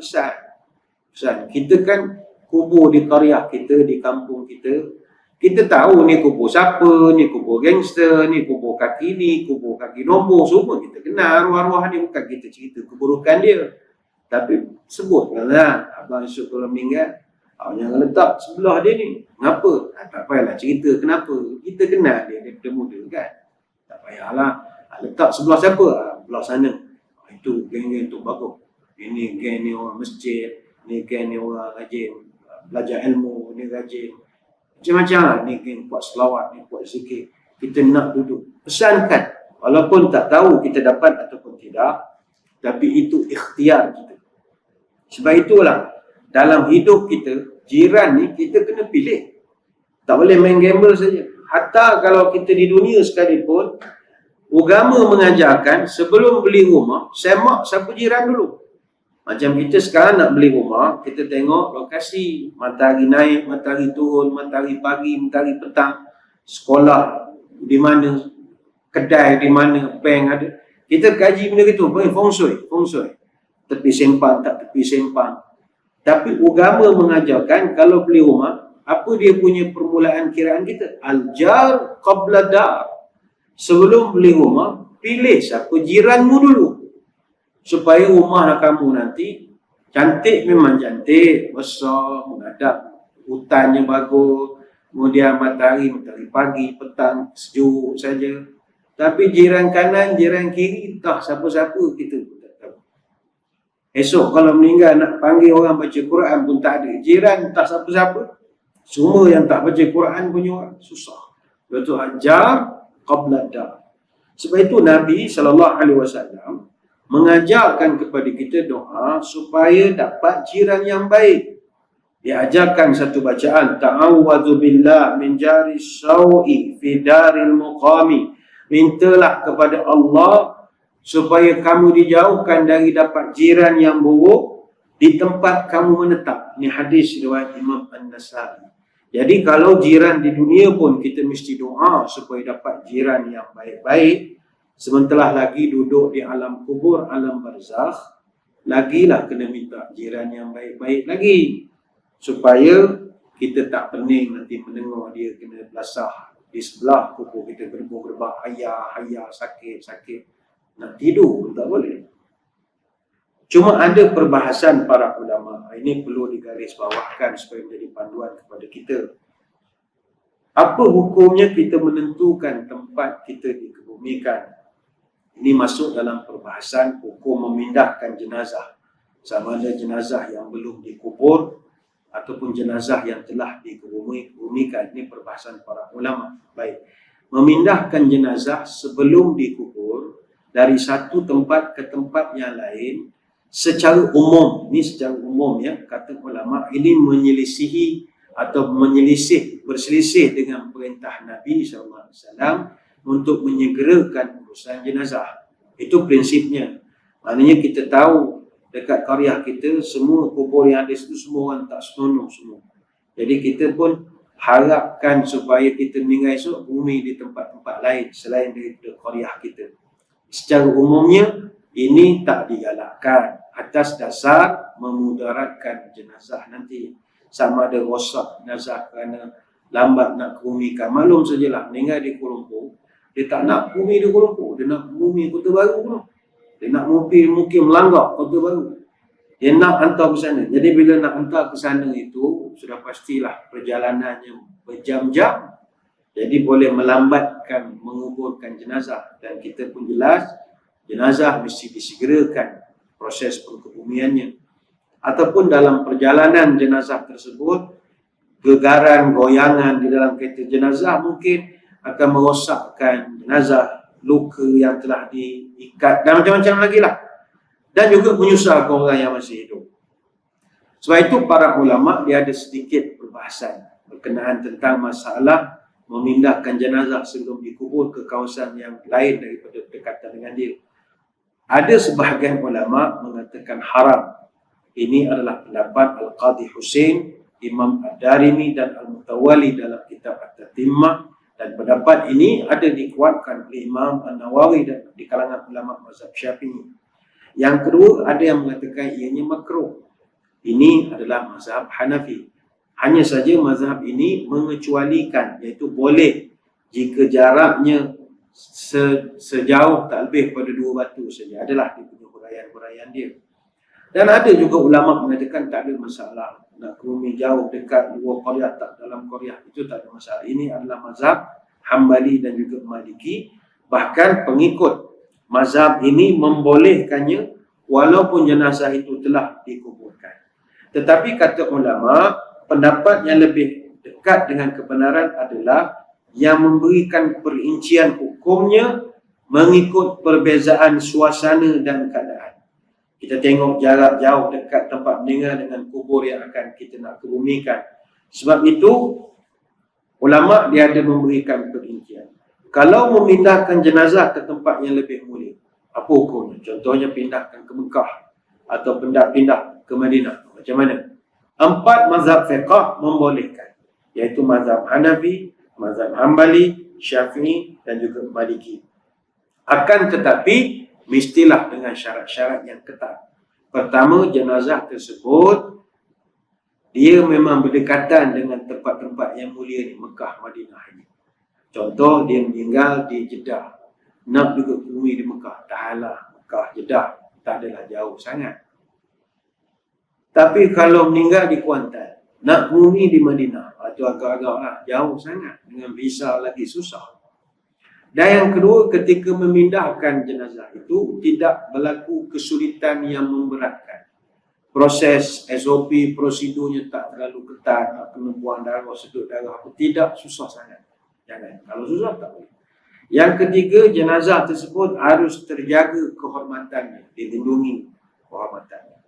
A: Kita kan kubur di qaryah kita, di kampung kita, kita tahu ni kubur siapa, ni kubur gangster, ni kubur kaki ni, kubur kaki nombor, semua kita kenal arwah-arwah ni. Bukan kita cerita keburukan dia, tapi sebutlah abang esok kalau meninggal, jangan letak sebelah dia ni. Kenapa? Tak payahlah cerita kenapa. Kita kenal dia daripada muda kan. Tak payahlah letak sebelah siapa? Belah sana. Itu geng-geng tu bagus. Ini geng ni orang masjid, ni geng ni orang rajin belajar ilmu, ni rajin macam-macam lah. Ni geng buat selawat, ni buat zikir. Kita nak duduk pesankan, walaupun tak tahu kita dapat ataupun tidak, tapi itu ikhtiar kita. Sebab itulah dalam hidup kita, jiran ni kita kena pilih. Tak boleh main gamble saja. Hatta kalau kita di dunia sekalipun, agama mengajarkan sebelum beli rumah, semak siapa jiran dulu. Macam kita sekarang nak beli rumah, kita tengok lokasi, matahari naik, matahari turun, matahari pagi, matahari petang, sekolah di mana, kedai di mana, bank ada. Kita kaji benda itu, feng shui. Tepi sempang, tak tepi sempang. Tapi agama mengajarkan kalau beli rumah, apa dia punya permulaan kiraan kita? Al-jar qabla dar. Sebelum beli rumah, pilih siapa jiranmu dulu. Supaya rumah kamu nanti cantik, memang cantik, besar, menghadap hutannya bagus, kemudian matahari pagi, petang, sejuk saja. Tapi jiran kanan, jiran kiri, entah siapa-siapa kita tak tahu. Esok kalau meninggal nak panggil orang baca Quran pun tak ada. Jiran tak siapa-siapa. Semua yang tak baca Quran punya orang susah. Lepas tu ajar qabla dar. Sebab itu Nabi SAW mengajarkan kepada kita doa supaya dapat jiran yang baik. Diajarkan satu bacaan, ta'awwadzu billah min jari sawi fi daril muqami. Mintalah kepada Allah supaya kamu dijauhkan dari dapat jiran yang buruk di tempat kamu menetap. Ini hadis riwayat Imam An-Nasa'i. Jadi kalau jiran di dunia pun kita mesti doa supaya dapat jiran yang baik-baik. Sementara lagi duduk di alam kubur, alam barzakh, lagilah kena minta jiran yang baik-baik lagi. Supaya kita tak pening nanti mendengar dia kena belasah di sebelah kubur kita, gerbuk-gerbak, hayah, sakit. Nak tidur tak boleh. Cuma ada perbahasan para ulama. Ini perlu digarisbawahkan supaya menjadi panduan kepada kita. Apa hukumnya kita menentukan tempat kita dikebumikan? Ini masuk dalam perbahasan hukum memindahkan jenazah. Sama ada jenazah yang belum dikubur ataupun jenazah yang telah dikebumikan. Ini perbahasan para ulama. Baik. Memindahkan jenazah sebelum dikubur dari satu tempat ke tempat yang lain secara umum, ini secara umum ya, kata ulama, ini menyelisihi atau berselisih dengan perintah Nabi SAW untuk menyegerakan urusan jenazah. Itu prinsipnya. Maknanya kita tahu dekat qaryah kita semua kubur yang ada situ semua orang tak senonoh semua. Jadi kita pun harapkan supaya kita meninggal esok bumi di tempat-tempat lain selain daripada qaryah kita. Secara umumnya ini tak digalakkan atas dasar memudaratkan jenazah nanti. Sama ada rosak jenazah kerana lambat nak kebumikan. Maklum sajalah meninggal di Kuala Lumpur, dia tak nak bumi di Kuala Lumpur, dia nak bumi Kota Baru dulu. Dia nak mungkin melanggar Kota Baru. Dia nak hantar ke sana. Jadi bila nak hantar ke sana itu sudah pastilah perjalanannya berjam-jam. Jadi boleh melambatkan menguburkan jenazah. Dan kita pun jelas jenazah mesti disegerakan proses pengkebumiannya. Ataupun dalam perjalanan jenazah tersebut, gegaran, goyangan di dalam kereta jenazah mungkin akan merosakkan jenazah, luka yang telah diikat dan macam-macam lagi lah. Dan juga menyusahkan orang yang masih hidup. Sebab itu para ulama dia ada sedikit perbahasan berkenaan tentang masalah memindahkan jenazah sebelum dikubur ke kawasan yang lain daripada berdekatan dengan dia. Ada sebahagian ulama mengatakan haram. Ini adalah pendapat Al-Qadhi Husain, Imam Ad-Darimi dan Al-Mutawali dalam kitab At-Tatimmah. Dan pendapat ini ada dikuatkan oleh Imam An-Nawawi dan di kalangan ulama mazhab Syafi'i. Yang kedua, ada yang mengatakan ianya makruh. Ini adalah mazhab Hanafi. Hanya saja mazhab ini mengecualikan, iaitu boleh jika jaraknya sejauh tak lebih pada 2 batu saja. Adalah dia punya huraian-huraian dia. Dan ada juga ulama mengatakan tak ada masalah. Nak ke bumi jauh, dekat, luar qaryah, tak dalam qaryah, itu tak ada masalah. Ini adalah mazhab Hambali dan juga Maliki. Bahkan pengikut mazhab ini membolehkannya walaupun jenazah itu telah dikuburkan. Tetapi kata ulama, pendapat yang lebih dekat dengan kebenaran adalah yang memberikan perincian hukumnya mengikut perbezaan suasana dan keadaan. Kita tengok jarak jauh, dekat tempat meninggal dengan kubur yang akan kita nak kebumikan. Sebab itu, ulama dia ada memberikan perincian. Kalau memindahkan jenazah ke tempat yang lebih mulia, apa hukumnya? Contohnya pindahkan ke Mekah atau pindah ke Madinah. Macam mana? 4 mazhab fiqh membolehkan, iaitu mazhab Hanafi, mazhab Hambali, Syafi'i dan juga Maliki. Akan tetapi mestilah dengan syarat-syarat yang ketat. Pertama, jenazah tersebut dia memang berdekatan dengan tempat-tempat yang mulia ni, Mekah, Madinah ini. Contoh, dia meninggal di Jeddah, nak juga bumi di Mekah, tahalah Mekah, Jeddah, tak adalah jauh sangat. Tapi kalau meninggal di Kuantan, nak bumi di Madinah, itu agak-agak lah, jauh sangat, dengan visa lagi susah. Dan yang kedua, ketika memindahkan jenazah itu tidak berlaku kesulitan yang memberatkan. Proses SOP, prosedurnya tak terlalu ketat, tak kena buang darah, sedut darah apa, tidak susah sangat. Jangan, kalau susah tak boleh. Yang ketiga, jenazah tersebut harus terjaga kehormatannya, dilindungi kehormatannya.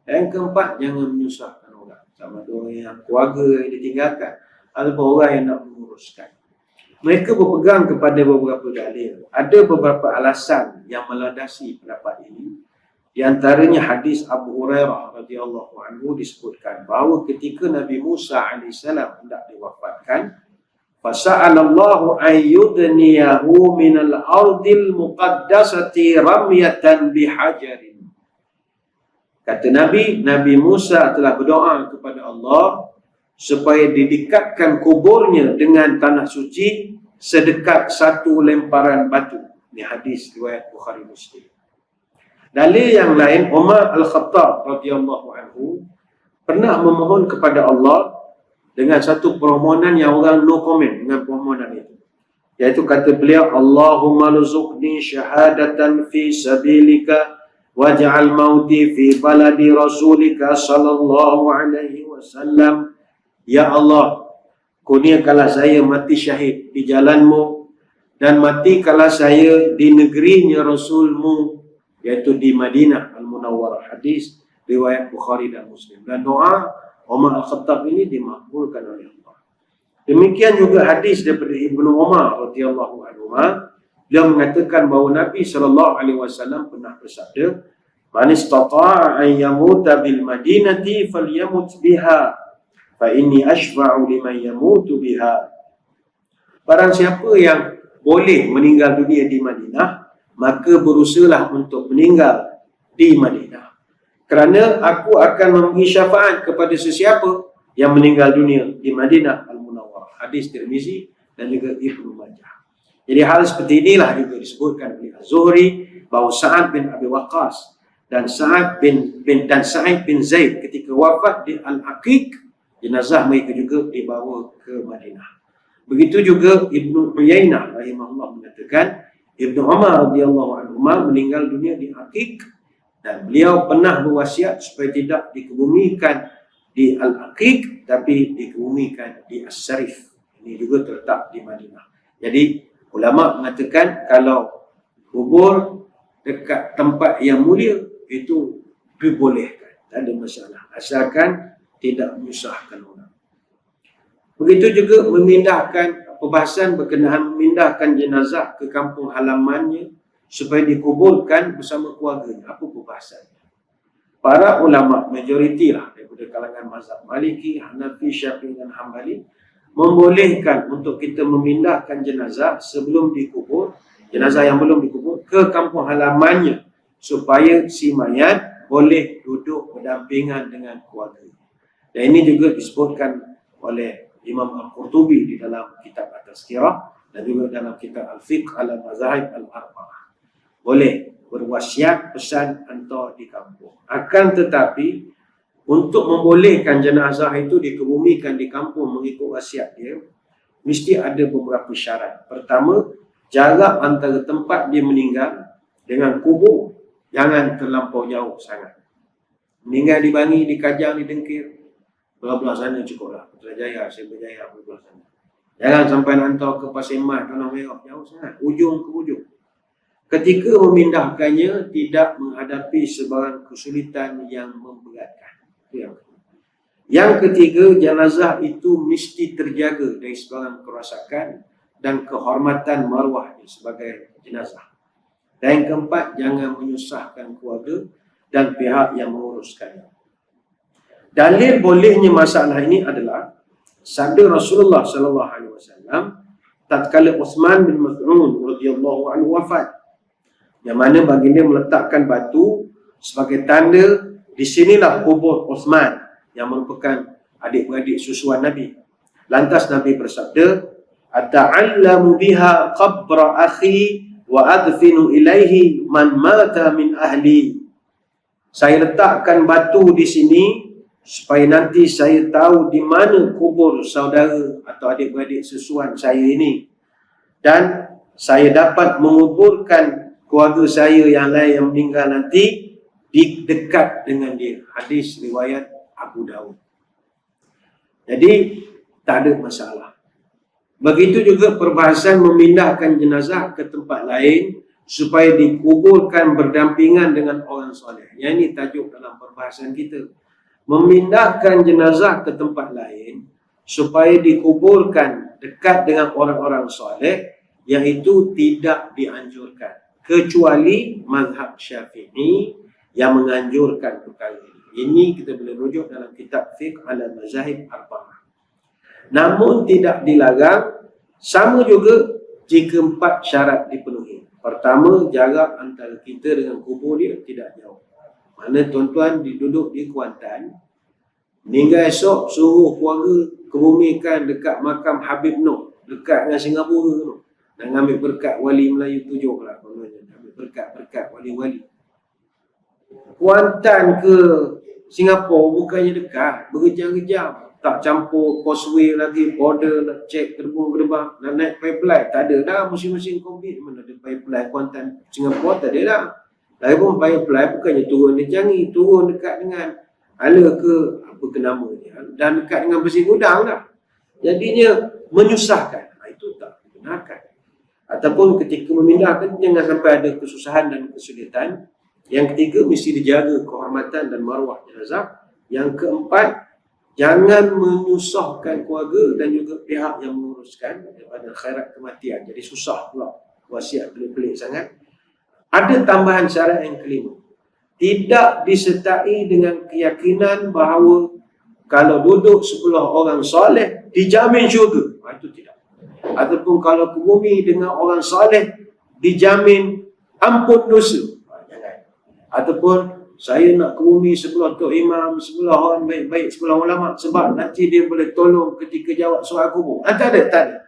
A: Yang keempat, jangan menyusahkan orang, sama ada orang yang keluarga yang ditinggalkan ataupun orang yang nak menguruskan. Mereka berpegang kepada beberapa dalil. Ada beberapa alasan yang melandasi pendapat ini. Di antaranya hadis Abu Hurairah radhiyallahu anhu disebutkan bahawa ketika Nabi Musa alaihissalam hendak diwafatkan, fasa'alallahu ayyudniyahu minal ardil muqaddasati ramyatan bihajarin. Kata Nabi Musa telah berdoa kepada Allah supaya didekatkan kuburnya dengan tanah suci sedekat satu lemparan batu. Ini hadis riwayat Bukhari Muslim. Dalil yang lain, Umar Al-Khattab radhiyallahu anhu pernah memohon kepada Allah dengan satu permohonan yang orang no comment dengan permohonan itu. Iaitu kata beliau, Allahumma rzuqni syahadatan fi sabilika waj'al mauti fi baladi rasulika sallallahu alaihi wasallam. Ya Allah, kurniakanlah saya mati syahid di jalanmu dan matikanlah saya di negerinya Rasulmu, iaitu di Madinah Al-Munawwarah. Hadis riwayat Bukhari dan Muslim. Dan doa Umar Al-Khattab ini dimakbulkan oleh Allah. Demikian juga hadis daripada Ibnu Umar radhiyallahu anhu. Beliau mengatakan bahawa Nabi SAW pernah bersabda, "Man istata'a an yamuta bil madinati falyamut biha. Fa inni ashfa'u liman yamutu biha." Barang siapa yang boleh meninggal dunia di Madinah, maka berusahalah untuk meninggal di Madinah. Kerana aku akan memberi syafaat kepada sesiapa yang meninggal dunia di Madinah Al-Munawwarah. Hadis Tirmizi dan juga Ibnu Majah. Jadi hal seperti inilah juga disebutkan oleh Az-Zuhri bahawa Sa'ad bin Abi Waqqas dan Sa'id bin Zaid ketika wafat di Al-Aqiq, jenazah mereka juga dibawa ke Madinah. Begitu juga Ibnu Uyainah rahimahullah mengatakan Ibnu Umar radhiyallahu anhu meninggal dunia di Aqiq dan beliau pernah berwasiat supaya tidak dikebumikan di Al-Aqiq tapi dikebumikan di As-Sarif. Ini juga terletak di Madinah. Jadi ulama mengatakan kalau kubur dekat tempat yang mulia itu dibolehkan, tak ada masalah, asalkan tidak menyusahkan orang. Begitu juga memindahkan, perbahasan berkenaan memindahkan jenazah ke kampung halamannya supaya dikuburkan bersama keluarganya. Apa perbahasannya? Para ulama majoriti lah daripada kalangan mazhab Maliki, Hanafi, Syafi'i dan Hambali membolehkan untuk kita memindahkan jenazah sebelum dikubur, jenazah yang belum dikubur, ke kampung halamannya supaya si mayat boleh duduk berdampingan dengan keluarga. Dan ini juga disebutkan oleh Imam Al-Qurtubi di dalam kitab At-Tazkirah dan juga dalam kitab Al-Fiqh Al-Mazahib Al-Arba'ah. Boleh berwasiat pesan hantar di kampung. Akan tetapi untuk membolehkan jenazah itu dikebumikan di kampung mengikut wasiat dia, mesti ada beberapa syarat. Pertama, jarak antara tempat dia meninggal dengan kubur jangan terlampau jauh sangat. Meninggal di Bangi, di Kajang, di Dengkir, belah-belah sana cukuplah. Putrajaya, Sriwijaya, belah sana. Jangan sampai hantar ke Pasir Mat, Tanah Merah, jauh sangat, ujung ke ujung. Ketika memindahkannya tidak menghadapi sebarang kesulitan yang memberatkan. Yang ketiga, jenazah itu mesti terjaga dari sebarang kerosakan dan kehormatan maruahnya sebagai jenazah. Dan yang keempat, jangan menyusahkan keluarga dan pihak yang menguruskannya. Dalil bolehnya masalah ini adalah sabda Rasulullah sallallahu alaihi wasallam tatkala Uthman bin Mas'ud radhiyallahu anhu wafat, yang mana baginda meletakkan batu sebagai tanda di sinilah kubur Uthman yang merupakan adik-beradik susuan Nabi. Lantas Nabi bersabda, "Ata'allamu biha qabra akhi wa adfinu ilaihi man mata min ahli." Saya letakkan batu di sini supaya nanti saya tahu di mana kubur saudara atau adik-beradik susuan saya ini, dan saya dapat menguburkan keluarga saya yang lain yang meninggal nanti di dekat dengan dia. Hadis riwayat Abu Dawud. Jadi tak ada masalah. Begitu juga perbahasan memindahkan jenazah ke tempat lain supaya dikuburkan berdampingan dengan orang soleh. Yang ini tajuk dalam perbahasan kita. Memindahkan jenazah ke tempat lain supaya dikuburkan dekat dengan orang-orang soleh, yang itu tidak dianjurkan. Kecuali mazhab Syafi'i yang menganjurkan perkara ini. Ini kita boleh rujuk dalam kitab Fiqh ala Mazahib Arba'ah. Namun tidak dilarang, sama juga jika 4 syarat dipenuhi. Pertama, jarak antara kita dengan kubur dia tidak jauh. Mana tuan-tuan duduk di Kuantan, meninggal esok suruh keluarga kebumikan dekat makam Habib Noh, dekat dengan Singapura tu, dan ambil berkat wali Melayu 7 lah kononnya, ambil berkat-berkat wali-wali. Kuantan ke Singapura bukannya dekat, berjam-jam. Tak campur causeway lagi, border nak cek gerbang-gerbang, nak naik pipeline, tak ada dah. Musim-musim COVID mana ada pipeline Kuantan Singapura, tak ada dah. Lagipun pipeline bukannya turun di Changi, turun dekat dengan Ala ke apa ke namanya, dan dekat dengan Besi Gudang dah. Jadinya menyusahkan. Itu tak dibenarkan. Ataupun ketika memindahkan, jangan sampai ada kesusahan dan kesulitan. Yang ketiga, mesti dijaga kehormatan dan maruah jenazah. Yang keempat, jangan menyusahkan keluarga dan juga pihak yang menguruskan daripada khairat kematian. Jadi susah pula, wasiat pelik-pelik sangat. Ada tambahan syarat yang kelima. Tidak disertai dengan keyakinan bahawa kalau duduk sebelah orang soleh dijamin syurga. Itu tidak. Ataupun kalau ke bumi dengan orang soleh dijamin ampun dosa. Jangan. Ataupun saya nak ke bumi sebelah Tok Imam, sebelah orang baik-baik, sebelah ulama, sebab nanti dia boleh tolong ketika jawab soal kubur. Tak ada.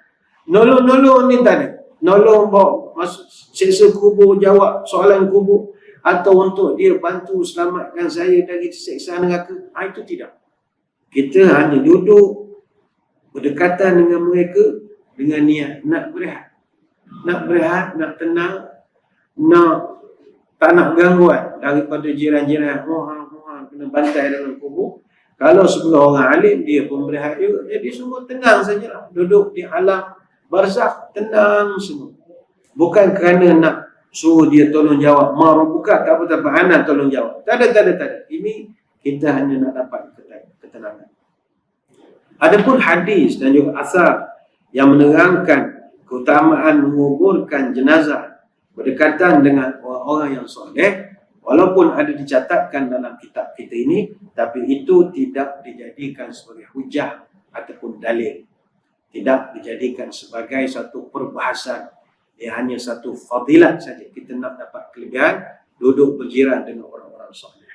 A: Nolong-nolong ni tak ada. Nolong bawa masuk seksa kubur, jawab soalan kubur, atau untuk dia bantu selamatkan saya dari seksa neraka. Itu tidak. Kita hanya duduk berdekatan dengan mereka dengan niat nak berehat. Nak berehat, nak tenang, tak nak gangguan daripada jiran-jiran. Kena bantai dalam kubur. Kalau sebelah orang alim, dia pun berehat juga. Jadi semua tenang saja. Duduk di alam barzakh, tenang semua. Bukan kerana nak suruh dia tolong jawab. Buka tak apa-apa, anak tolong jawab. Tak ada. Ini kita hanya nak dapat ketenangan. Adapun hadis dan juga asar yang menerangkan keutamaan menguburkan jenazah berdekatan dengan orang-orang yang soleh, walaupun ada dicatatkan dalam kitab kita ini, tapi itu tidak dijadikan sebagai hujah ataupun dalil. Tidak dijadikan sebagai satu perbahasan. Ia hanya satu fadilat saja. Kita nak dapat kelebihan duduk berjiran dengan orang-orang soleh.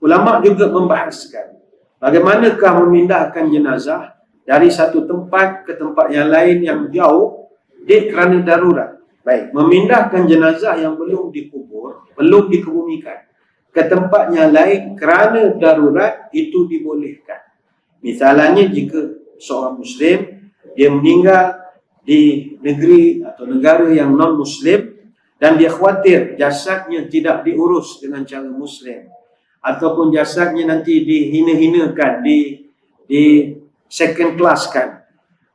A: Ulama juga membahaskan bagaimanakah memindahkan jenazah dari satu tempat ke tempat yang lain yang jauh kerana darurat. Baik, memindahkan jenazah yang belum dikubur, belum dikebumikan ke tempat yang lain kerana darurat, itu dibolehkan. Misalnya jika seorang Muslim dia meninggal di negeri atau negara yang non-Muslim dan dia khawatir jasadnya tidak diurus dengan cara Muslim, ataupun jasadnya nanti dihina-hinakan, di second class kan,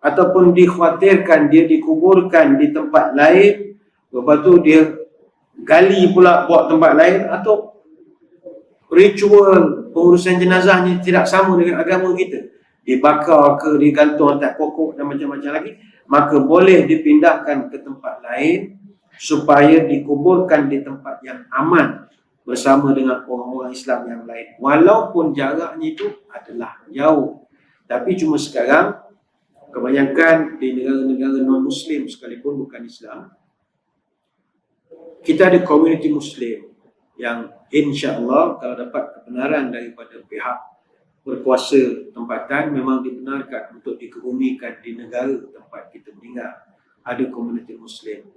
A: ataupun dikhawatirkan dia dikuburkan di tempat lain, lepas tu dia gali pula buat tempat lain, atau ritual pengurusan jenazahnya tidak sama dengan agama kita, dibakar ke digantung atas pokok dan macam-macam lagi, maka boleh dipindahkan ke tempat lain supaya dikuburkan di tempat yang aman bersama dengan orang-orang Islam yang lain, walaupun jaraknya itu adalah jauh. Tapi cuma sekarang kebanyakan di negara-negara non-Muslim sekalipun bukan Islam, kita ada komuniti Muslim yang insya-Allah kalau dapat kebenaran daripada pihak berkuasa tempatan, memang dibenarkan untuk dikebumikan di negara tempat kita meninggal. Ada komuniti Muslim,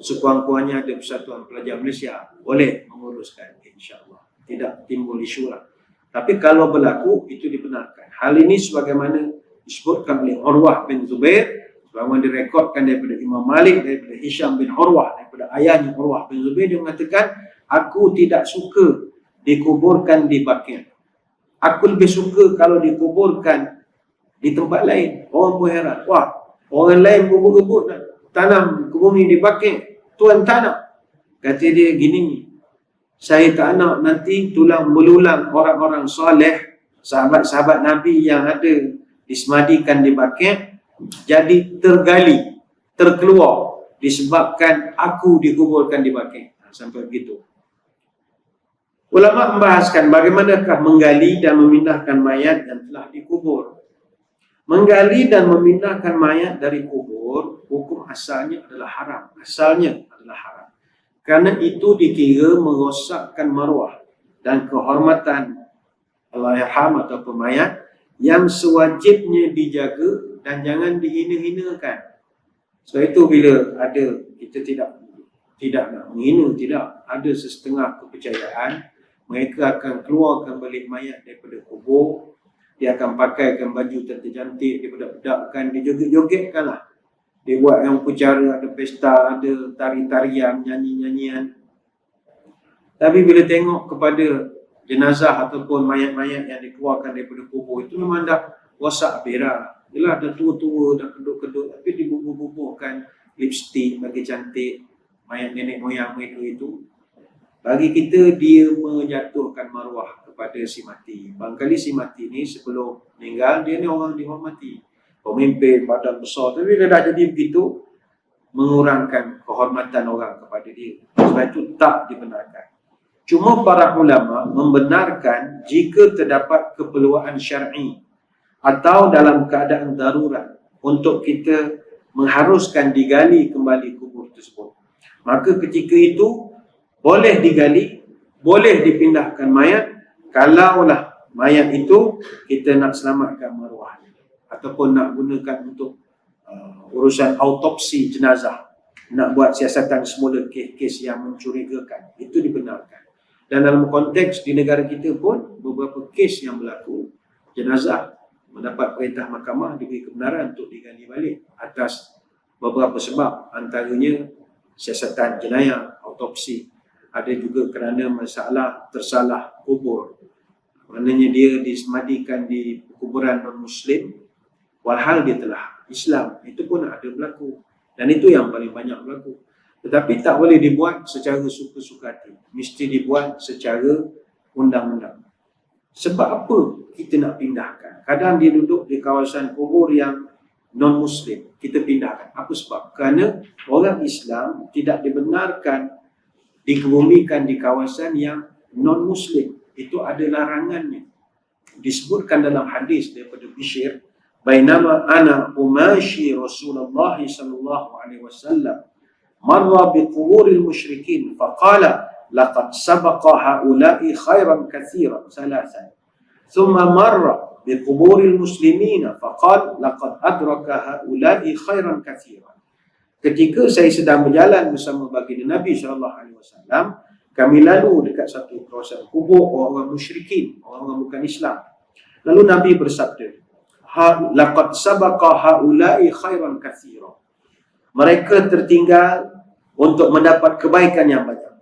A: sekurang-kurangnya ada Persatuan Pelajar Malaysia, boleh menguruskan insya-Allah. Tidak timbul isu lah. Tapi kalau berlaku, itu dibenarkan. Hal ini sebagaimana disebutkan oleh Urwah bin Zubair, Sebagaimana direkodkan daripada Imam Malik, daripada Hisham bin Urwah, daripada ayahnya Urwah bin Zubair, dia mengatakan, aku tidak suka dikuburkan di Baqi'. Aku lebih suka kalau dikuburkan di tempat lain. Orang pun heran, wah, orang lain kubur-kubur tanam ke bumi di Baqi', Tuan tak nak. Kata dia gini, saya tak nak nanti tulang belulang orang-orang soleh, sahabat-sahabat Nabi yang ada disemadikan di Baqi' jadi tergali, terkeluar disebabkan aku dikuburkan di Baqi'. Sampai begitu. Ulama membahaskan bagaimanakah menggali dan memindahkan mayat yang telah dikubur. Menggali dan memindahkan mayat dari kubur, hukum asalnya adalah haram. Asalnya adalah haram. Kerana itu dikira merosakkan maruah dan kehormatan Allahyarham atau mayat yang sewajibnya dijaga dan jangan dihina-hinakan. Sebab itu bila ada, kita tidak nak menghina, tidak. Ada sesetengah kepercayaan, mereka akan keluarkan balik mayat daripada kubur, dia akan pakaikan baju cantik-cantik, dia bedak-bedakkan, dia joget-jogetkan lah. Dia buat yang upacara, ada pesta, ada tari-tarian, nyanyi-nyanyian. Tapi bila tengok kepada jenazah ataupun mayat-mayat yang dikeluarkan daripada kubur, itu memang dah rosak berak. Yelah, dah tua-tua, dah kedut-kedut, tapi dibubuh-bubuhkan lipstick bagi cantik mayat nenek moyang mereka itu. Bagi kita, dia menjatuhkan maruah kepada si mati. Barangkali si mati ni sebelum meninggal, dia ni orang dihormati, pemimpin, badan besar. Tapi dia dah jadi begitu, mengurangkan kehormatan orang kepada dia. Sebab itu tak dibenarkan. Cuma para ulama membenarkan jika terdapat keperluan syar'i atau dalam keadaan darurat untuk kita mengharuskan digali kembali kubur tersebut. Maka ketika itu boleh digali, boleh dipindahkan mayat kalaulah mayat itu kita nak selamatkan maruah ataupun nak gunakan untuk urusan autopsi jenazah, nak buat siasatan semula kes-kes yang mencurigakan, itu dibenarkan. Dan dalam konteks di negara kita pun beberapa kes yang berlaku, jenazah mendapat perintah mahkamah diberi kebenaran untuk digali balik atas beberapa sebab, antaranya siasatan jenayah, autopsi. Ada juga kerana masalah tersalah kubur, maknanya dia disemadikan di kuburan non-Muslim walhal dia telah Islam. Itu pun ada berlaku, dan itu yang paling banyak berlaku. Tetapi tak boleh dibuat secara suka-suka hati, mesti dibuat secara undang-undang. Sebab apa kita nak pindahkan? Kadang dia duduk di kawasan kubur yang non-Muslim, kita pindahkan. Apa sebab? Kerana orang Islam tidak dibenarkan dikebumikan di kawasan yang non-Muslim. Itu ada larangannya. Disebutkan dalam hadis daripada Bishr, bainama ana umashi Rasulullah sallallahu alaihi wasallam marra bi quburil musyrikin faqala laqad sabaqa haula'i khairan katsiran salasan thumma marra bi quburil muslimin faqala laqad adraka haula'i khairan katsiran. Ketika saya sedang berjalan bersama baginda Nabi SAW, kami lalu dekat satu kawasan kubur orang-orang musyrikin, orang-orang bukan Islam. Lalu Nabi bersabda, laqad sabaqa haula'i khairan katsiran. Mereka tertinggal untuk mendapat kebaikan yang banyak.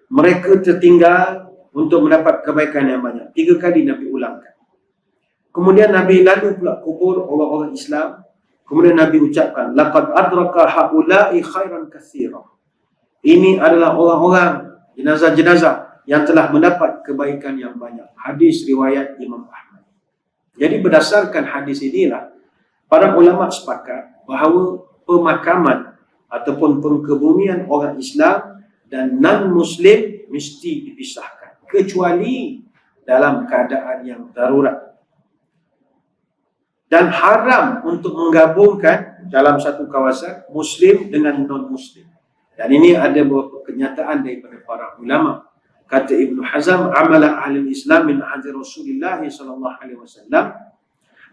A: Mereka tertinggal untuk mendapat kebaikan yang banyak. 3 kali Nabi ulangkan. Kemudian Nabi lalu pula kubur orang-orang Islam. Kemudian Nabi ucapkan, laqad adraka haula'i khairan katsiran. Ini adalah orang-orang, jenazah-jenazah yang telah mendapat kebaikan yang banyak. Hadis riwayat Imam Ahmad. Jadi berdasarkan hadis inilah para ulama sepakat bahawa pemakaman ataupun pengkebumian orang Islam dan non-Muslim mesti dipisahkan, kecuali dalam keadaan yang darurat. Dan haram untuk menggabungkan dalam satu kawasan Muslim dengan non-Muslim. Dan ini ada beberapa kenyataan daripada para ulama. Kata Ibn Hazm, amala ahli Islam min ahdi Rasulullah sallallahu alaihi wasallam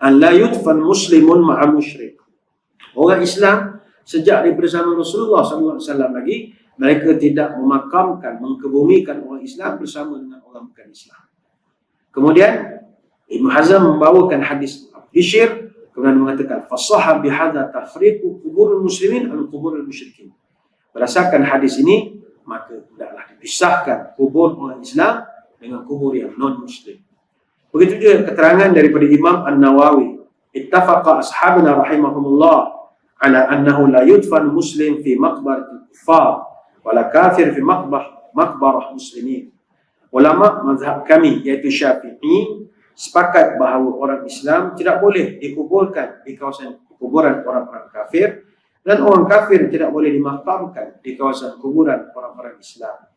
A: an la yudfan muslimun ma'a musyrik. Orang Islam sejak daripada zaman Rasulullah sallallahu alaihi wasallam lagi, mereka tidak memakamkan, mengkebumikan orang Islam bersama dengan orang bukan Islam. Kemudian Ibn Hazm membawakan hadis Bishr Kemudian mengatakan fasahha bihadza tafriqu kuburul muslimin an kuburul musyrikin. Berdasarkan hadis ini, maka hendaklah dipisahkan kubur orang Islam dengan kubur yang non-muslim. Begitu juga keterangan daripada Imam An-Nawawi, ittafaqa ashabuna rahimahumullah ala annahu la yudfan muslim fi maqbaratil kuffar wala kafir fi maqbarah muslimin. Ulama mazhab kami iaitu Syafi'i sepakat bahawa orang Islam tidak boleh dikuburkan di kawasan kuburan orang-orang kafir dan orang kafir tidak boleh dimakamkan di kawasan kuburan orang-orang Islam.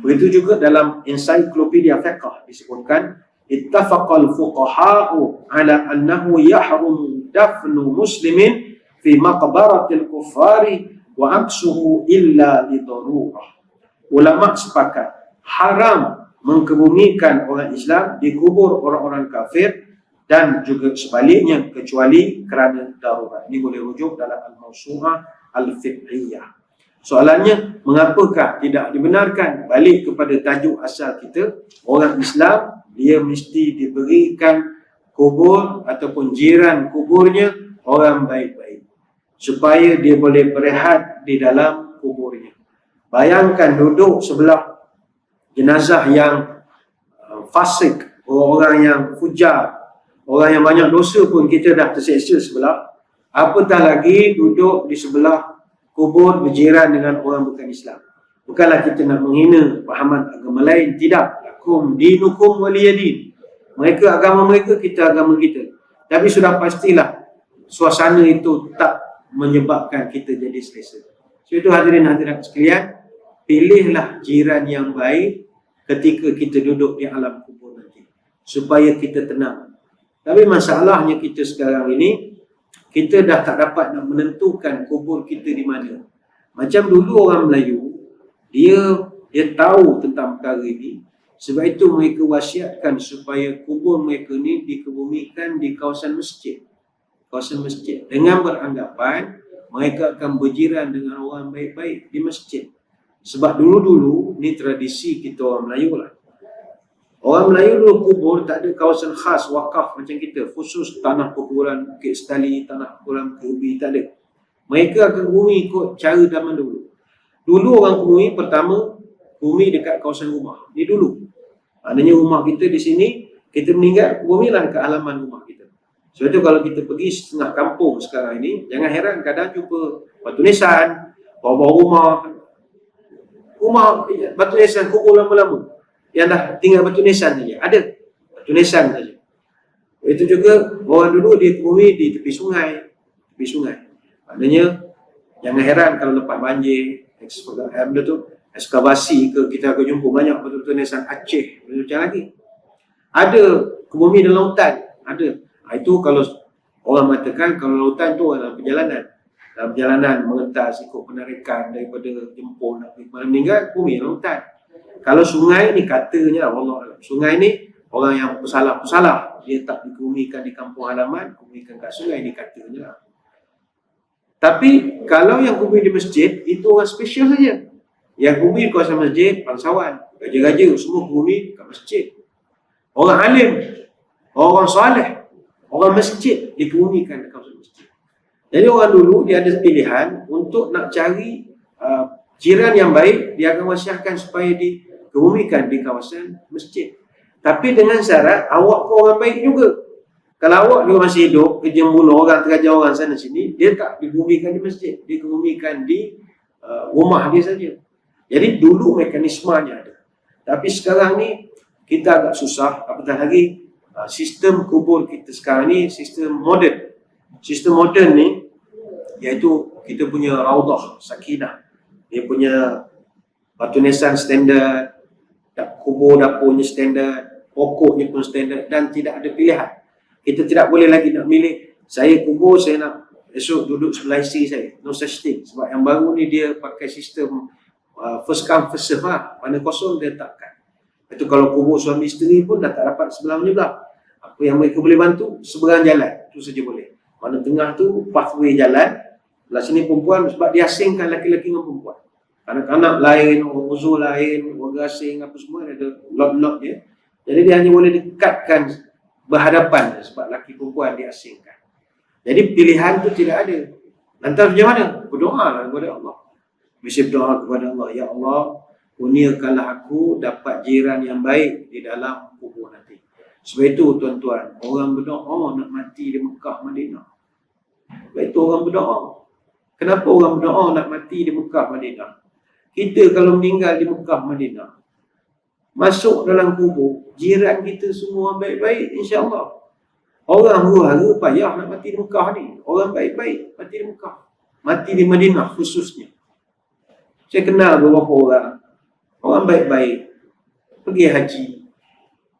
A: Begitu juga dalam ensiklopedia fiqh disebutkan ittafaqal fuqaha'u ala annahu yahrum dafnu muslimin fi maqbaratil kuffari wa aksuhu illa lidarurah. Ulama sepakat haram mengkebumikan orang Islam dikubur orang-orang kafir dan juga sebaliknya kecuali kerana darurat. Ini boleh rujuk dalam Al-Mawsu'ah Al-Fiqhiyah. Soalannya, mengapakah tidak dibenarkan balik kepada tajuk asal kita, orang Islam dia mesti diberikan kubur ataupun jiran kuburnya orang baik-baik supaya dia boleh berehat di dalam kuburnya. Bayangkan duduk sebelah jenazah yang fasik, orang yang fujar, orang yang banyak dosa pun kita dah terseksa sebelah, apatah lagi duduk di sebelah kubur berjiran dengan orang bukan Islam. Bukanlah kita nak menghina fahaman agama lain, tidak. Lakum dinukum waliyadin. Mereka agama mereka, kita agama kita. Tapi sudah pastilah suasana itu tak menyebabkan kita jadi selesa. Sebab itu hadirin hadirat sekalian, pilihlah jiran yang baik ketika kita duduk di alam kubur nanti, supaya kita tenang. Tapi masalahnya kita sekarang ini, kita dah tak dapat nak menentukan kubur kita di mana. Macam dulu orang Melayu, dia tahu tentang perkara ini. Sebab itu mereka wasiatkan supaya kubur mereka ni dikebumikan di kawasan masjid. Kawasan masjid. Dengan beranggapan mereka akan berjiran dengan orang baik-baik di masjid. Sebab dulu-dulu, ni tradisi kita orang Melayu lah. Orang Melayu dulu kubur tak ada kawasan khas, wakaf macam kita. Khusus tanah kuburan Bukit Setali, tanah kuburan Ubi, tak ada. Mereka akan bumi ikut cara zaman dulu. Dulu orang bumi pertama, bumi dekat kawasan rumah. Ni dulu. Maknanya rumah kita di sini, kita meninggal, bumilah dekat halaman rumah kita. Sebab itu kalau kita pergi setengah kampung sekarang ini, jangan heran kadang jumpa batu nisan, bawah-bawah rumah batu nisan kubur lama-lama yang dah tinggal batu nisan saja. Ada batu nisan saja. Itu juga orang dulu dia bumi di tepi sungai. Tepi sungai. Maknanya jangan heran kalau lepas banjir, benda tu ekskavasi ke, kita akan jumpa banyak batu nisan Aceh macam lagi. Ada bumi dalam lautan, ada. Itu kalau orang mengatakan kalau lautan tu adalah perjalanan. Dalam perjalanan mengentas ikut penarikan daripada Jempol nak pergi meninggal, bumi lautan. Kalau sungai ni katanya Allah, sungai ni orang yang pesalah-pesalah, dia tak dikebumikan di kampung halaman, kebumikan kat sungai ni katanya lah. Tapi kalau yang kubur di masjid, itu orang spesial saja. Yang kubur di kawasan masjid, bangsawan, raja-raja, semua bumi kat masjid. Orang alim, orang saleh, orang masjid dikebumikan di kawasan masjid. Jadi orang dulu dia ada pilihan untuk nak cari jiran yang baik, dia akan wasiatkan supaya dikebumikan di kawasan masjid. Tapi dengan syarat awak pun orang baik juga. Kalau awak juga masih hidup, kerja membunuh orang, terajar orang sana sini, dia tak dikebumikan di masjid, dikebumikan di rumah dia saja. Jadi dulu mekanismenya ada. Tapi sekarang ni kita agak susah, apatah lagi sistem kubur kita sekarang ni sistem moden. Sistem moden ni iaitu kita punya Raudah Sakinah, dia punya batu nisan standard, kubur dapurnya standard, pokoknya pun standard dan tidak ada pilihan. Kita tidak boleh lagi nak milih, saya kubur saya nak esok duduk sebelah isteri saya. No such thing. Sebab yang baru ni dia pakai sistem first come first serve lah. Mana kosong dia takkan. Itu kalau kubur suami isteri pun dah tak dapat sebelah menyebelah. Apa yang mereka boleh bantu, seberang jalan, itu saja boleh. Mana tengah tu pathway jalan, belah sini perempuan sebab dia asingkan laki-laki dengan perempuan. Anak-anak lain, orang uzur lain, warga asing apa semua ada lot-lot dia. Jadi dia hanya boleh dekatkan berhadapan sebab laki perempuan diasingkan. Jadi pilihan tu tidak ada. Lantas macam mana? Berdoalah kepada Allah. Mesti berdoa kepada Allah, ya Allah, kurniakanlah aku dapat jiran yang baik di dalam kubur nanti. Sebab itu tuan-tuan, orang berdoa nak mati di Mekah, Madinah. Sebab itu orang berdoa. Kenapa orang berdoa nak mati di Mekah, Madinah? Kita kalau meninggal di Mekah, Madinah, masuk dalam kubur, jiran kita semua baik-baik, insya-Allah. Orang huru-hara payah nak mati di Mekah ni. Orang baik-baik mati di Mekah. Mati di Madinah khususnya. Saya kenal beberapa orang baik-baik pergi haji.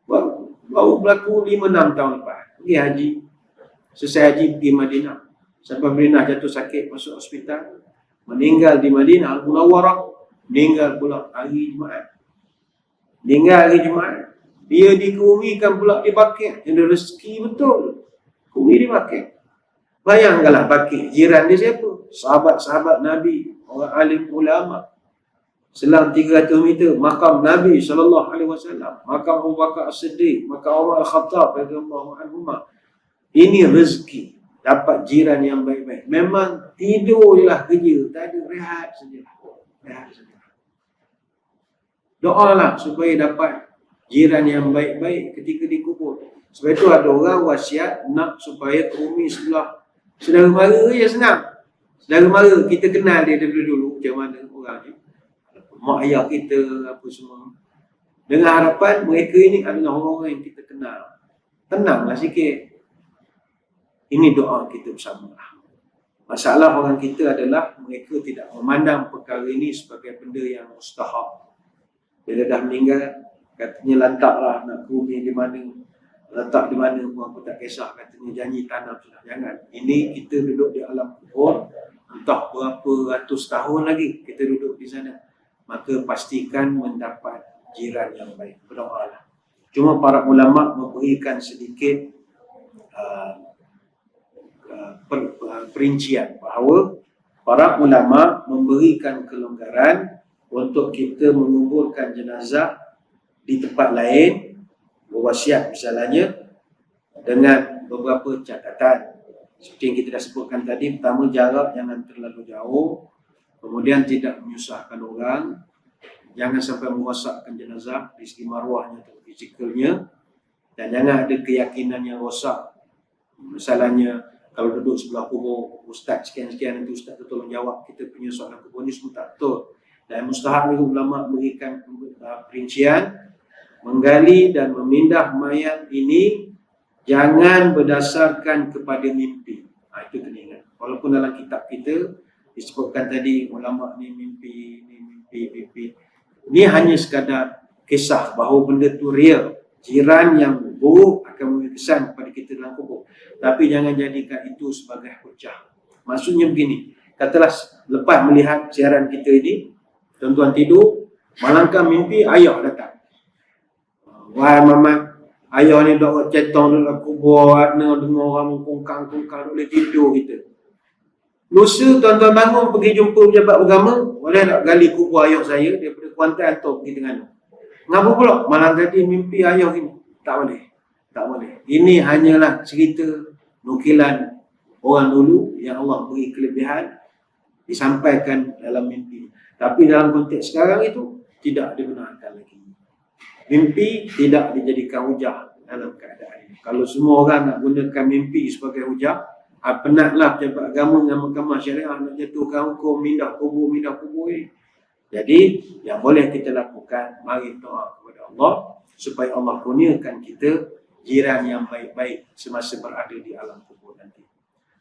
A: Baru berlaku 5-6 tahun lepas. Pergi haji. Selesai haji pergi Madinah. Sampai Madinah jatuh sakit, masuk hospital. Meninggal di Madinah Al-Munawwarah. Meninggal pula hari Jumaat. Meninggal hari Jumaat. Dia dikerumikan pula di Baqi'. Dia rezeki betul. Kerumi di Baqi'. Bayangkanlah Baqi'. Jiran dia siapa? Sahabat-sahabat Nabi. Orang alim ulama. Selang 300 meter. Makam Nabi SAW. Makam Abu Bakar As-Siddiq. Makam Umar Al-Khattab. Radhiyallahu anhuma. Ini rezeki. Dapat jiran yang baik-baik. Memang tidur je lah kerja. Tak ada, rehat saja. Rehat saja. Doalah supaya dapat jiran yang baik-baik ketika dikubur. Sebab itu ada orang wasiat nak supaya kerumi sebelah saudara mara je senang. Saudara mara kita kenal dia daripada dulu macam mana orang ni. Mak ayah kita apa semua. Dengan harapan mereka ini adalah orang-orang yang kita kenal. Tenanglah sikit. Ini doa kita bersama. Masalah orang kita adalah mereka tidak memandang perkara ini sebagai benda yang mustahab. Bila dah meninggal, katanya lantaklah nak kerumi di mana, letak di mana pun aku tak kisah, katanya janji tanam sudah. Jangan. Ini kita duduk di alam kubur, entah berapa ratus tahun lagi kita duduk di sana. Maka pastikan mendapat jiran yang baik. Berdoalah. Cuma para ulama memberikan sedikit perincian bahawa para ulama memberikan kelonggaran untuk kita menguburkan jenazah di tempat lain, berwasiat misalnya, dengan beberapa catatan. Seperti yang kita dah sebutkan tadi, pertama jarak jangan terlalu jauh, kemudian tidak menyusahkan orang, jangan sampai merosakkan jenazah dari segi maruahnya atau fisikalnya, dan jangan ada keyakinan yang rosak. Misalnya kalau duduk sebelah kubur, ustaz sekian-sekian, nanti ustaz tu tolong jawab kita punya soalan kubur ni semua tak betul. Dan mustahab itu ulama berikan perincian, menggali dan memindah mayat ini jangan berdasarkan kepada mimpi. Itu kena ingat. Walaupun dalam kitab kita disebutkan tadi ulama ni mimpi. Ini hanya sekadar kisah bahawa benda tu real. Jiran yang buruk akan memberi kesan kepada kita dalam kubur. Tapi jangan jadikan itu sebagai hujah. Maksudnya begini, katalah lepas melihat siaran kita ini, tuan-tuan tidur, malangkan mimpi ayah datang. Wahai mama, ayah ni dok cetong dalam kubur, dengar orang kongkang-kongkang dok boleh tidur kita. Lusa tuan-tuan bangun pergi jumpa pejabat agama, boleh nak gali kubur ayah saya daripada Kuantan atau pergi Terengganu. Ngapa pula malam tadi mimpi ayah ini? Tak boleh. Tak boleh. Ini hanyalah cerita nukilan orang dulu yang Allah beri kelebihan disampaikan dalam mimpi. Tapi dalam konteks sekarang itu tidak dibenarkan lagi. Mimpi tidak dijadikan hujah dalam keadaan ini. Kalau semua orang nak gunakan mimpi sebagai hujah, penatlah pejabat agama dengan mahkamah syariah nak jatuhkan hukum mindah kubur ini. Jadi yang boleh kita lakukan, mari doa kepada Allah supaya Allah kurniakan kita jiran yang baik-baik semasa berada di alam kubur nanti.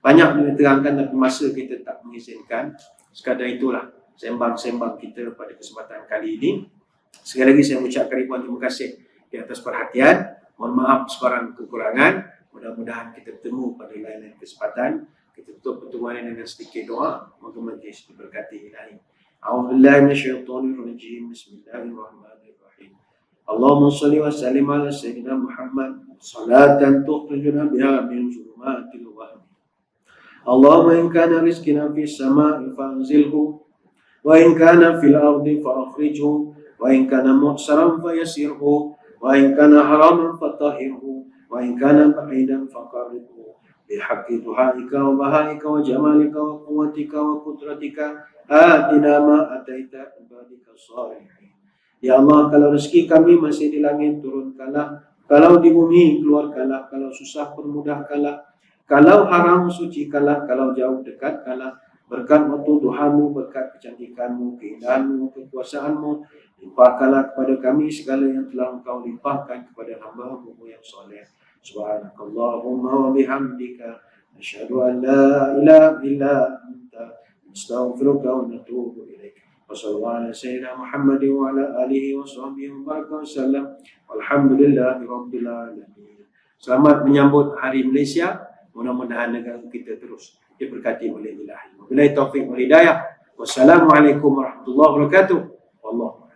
A: Banyak diterangkan tapi masa kita tak mengizinkan. Sekadar itulah sembang-sembang kita pada kesempatan kali ini. Sekali lagi saya mengucapkan ribuan terima kasih di atas perhatian. Mohon maaf sebarang kekurangan. Mudah-mudahan kita bertemu pada lain-lain kesempatan. Kita tutup pertemuan ini dengan sedikit doa. Moga-moga diberkati ilahi. A'udzubillahi minasyaitonir rajim. Bismillahirrahmanirrahim. Allahumma shalli wa sallim ala sayyidina Muhammad salatan tukhrijuna biha min zulumatil wahm. Allahumma in kana rizquna fis sama'i fanzilhu wa in kana fil ardi fa akhrijhu wa in kana muhsaran fayasirhu wa in kana haraman fatahhirhu wa in kana ba'idan faqarribhu bihaqqi duhaika wa bahaika wa jamalika wa quwwatika wa qudratika atina ma ataita ibadika salihin. Ya Allah, kalau rezeki kami masih di langit, turunkanlah. Kalau di bumi, keluarkanlah. Kalau susah, permudahkanlah. Kalau haram, sucikanlah. Kalau jauh, dekatkanlah. Berkat waktu Tuhanmu, berkat kecantikanmu, keindahanmu, kekuasaanmu, limpahkanlah kepada kami segala yang telah Engkau limpahkan kepada hamba-Mu yang soleh. Subhanakallahumma wa bihamdika, asyhadu an la ilaha illa anta, astaghfiruka wa atubu ilaik. Wassallallahu ala sayyidina Muhammadin wa ala alihi wa sahbihi wa baraka wasallam. Walhamdulillahi rabbil alamin. Selamat menyambut Hari Malaysia. Mudah-mudahan negara kita terus diberkati oleh Ilahi. Wabillahi taufiq wal hidayah. Wassalamualaikum warahmatullahi wabarakatuh. Wallahu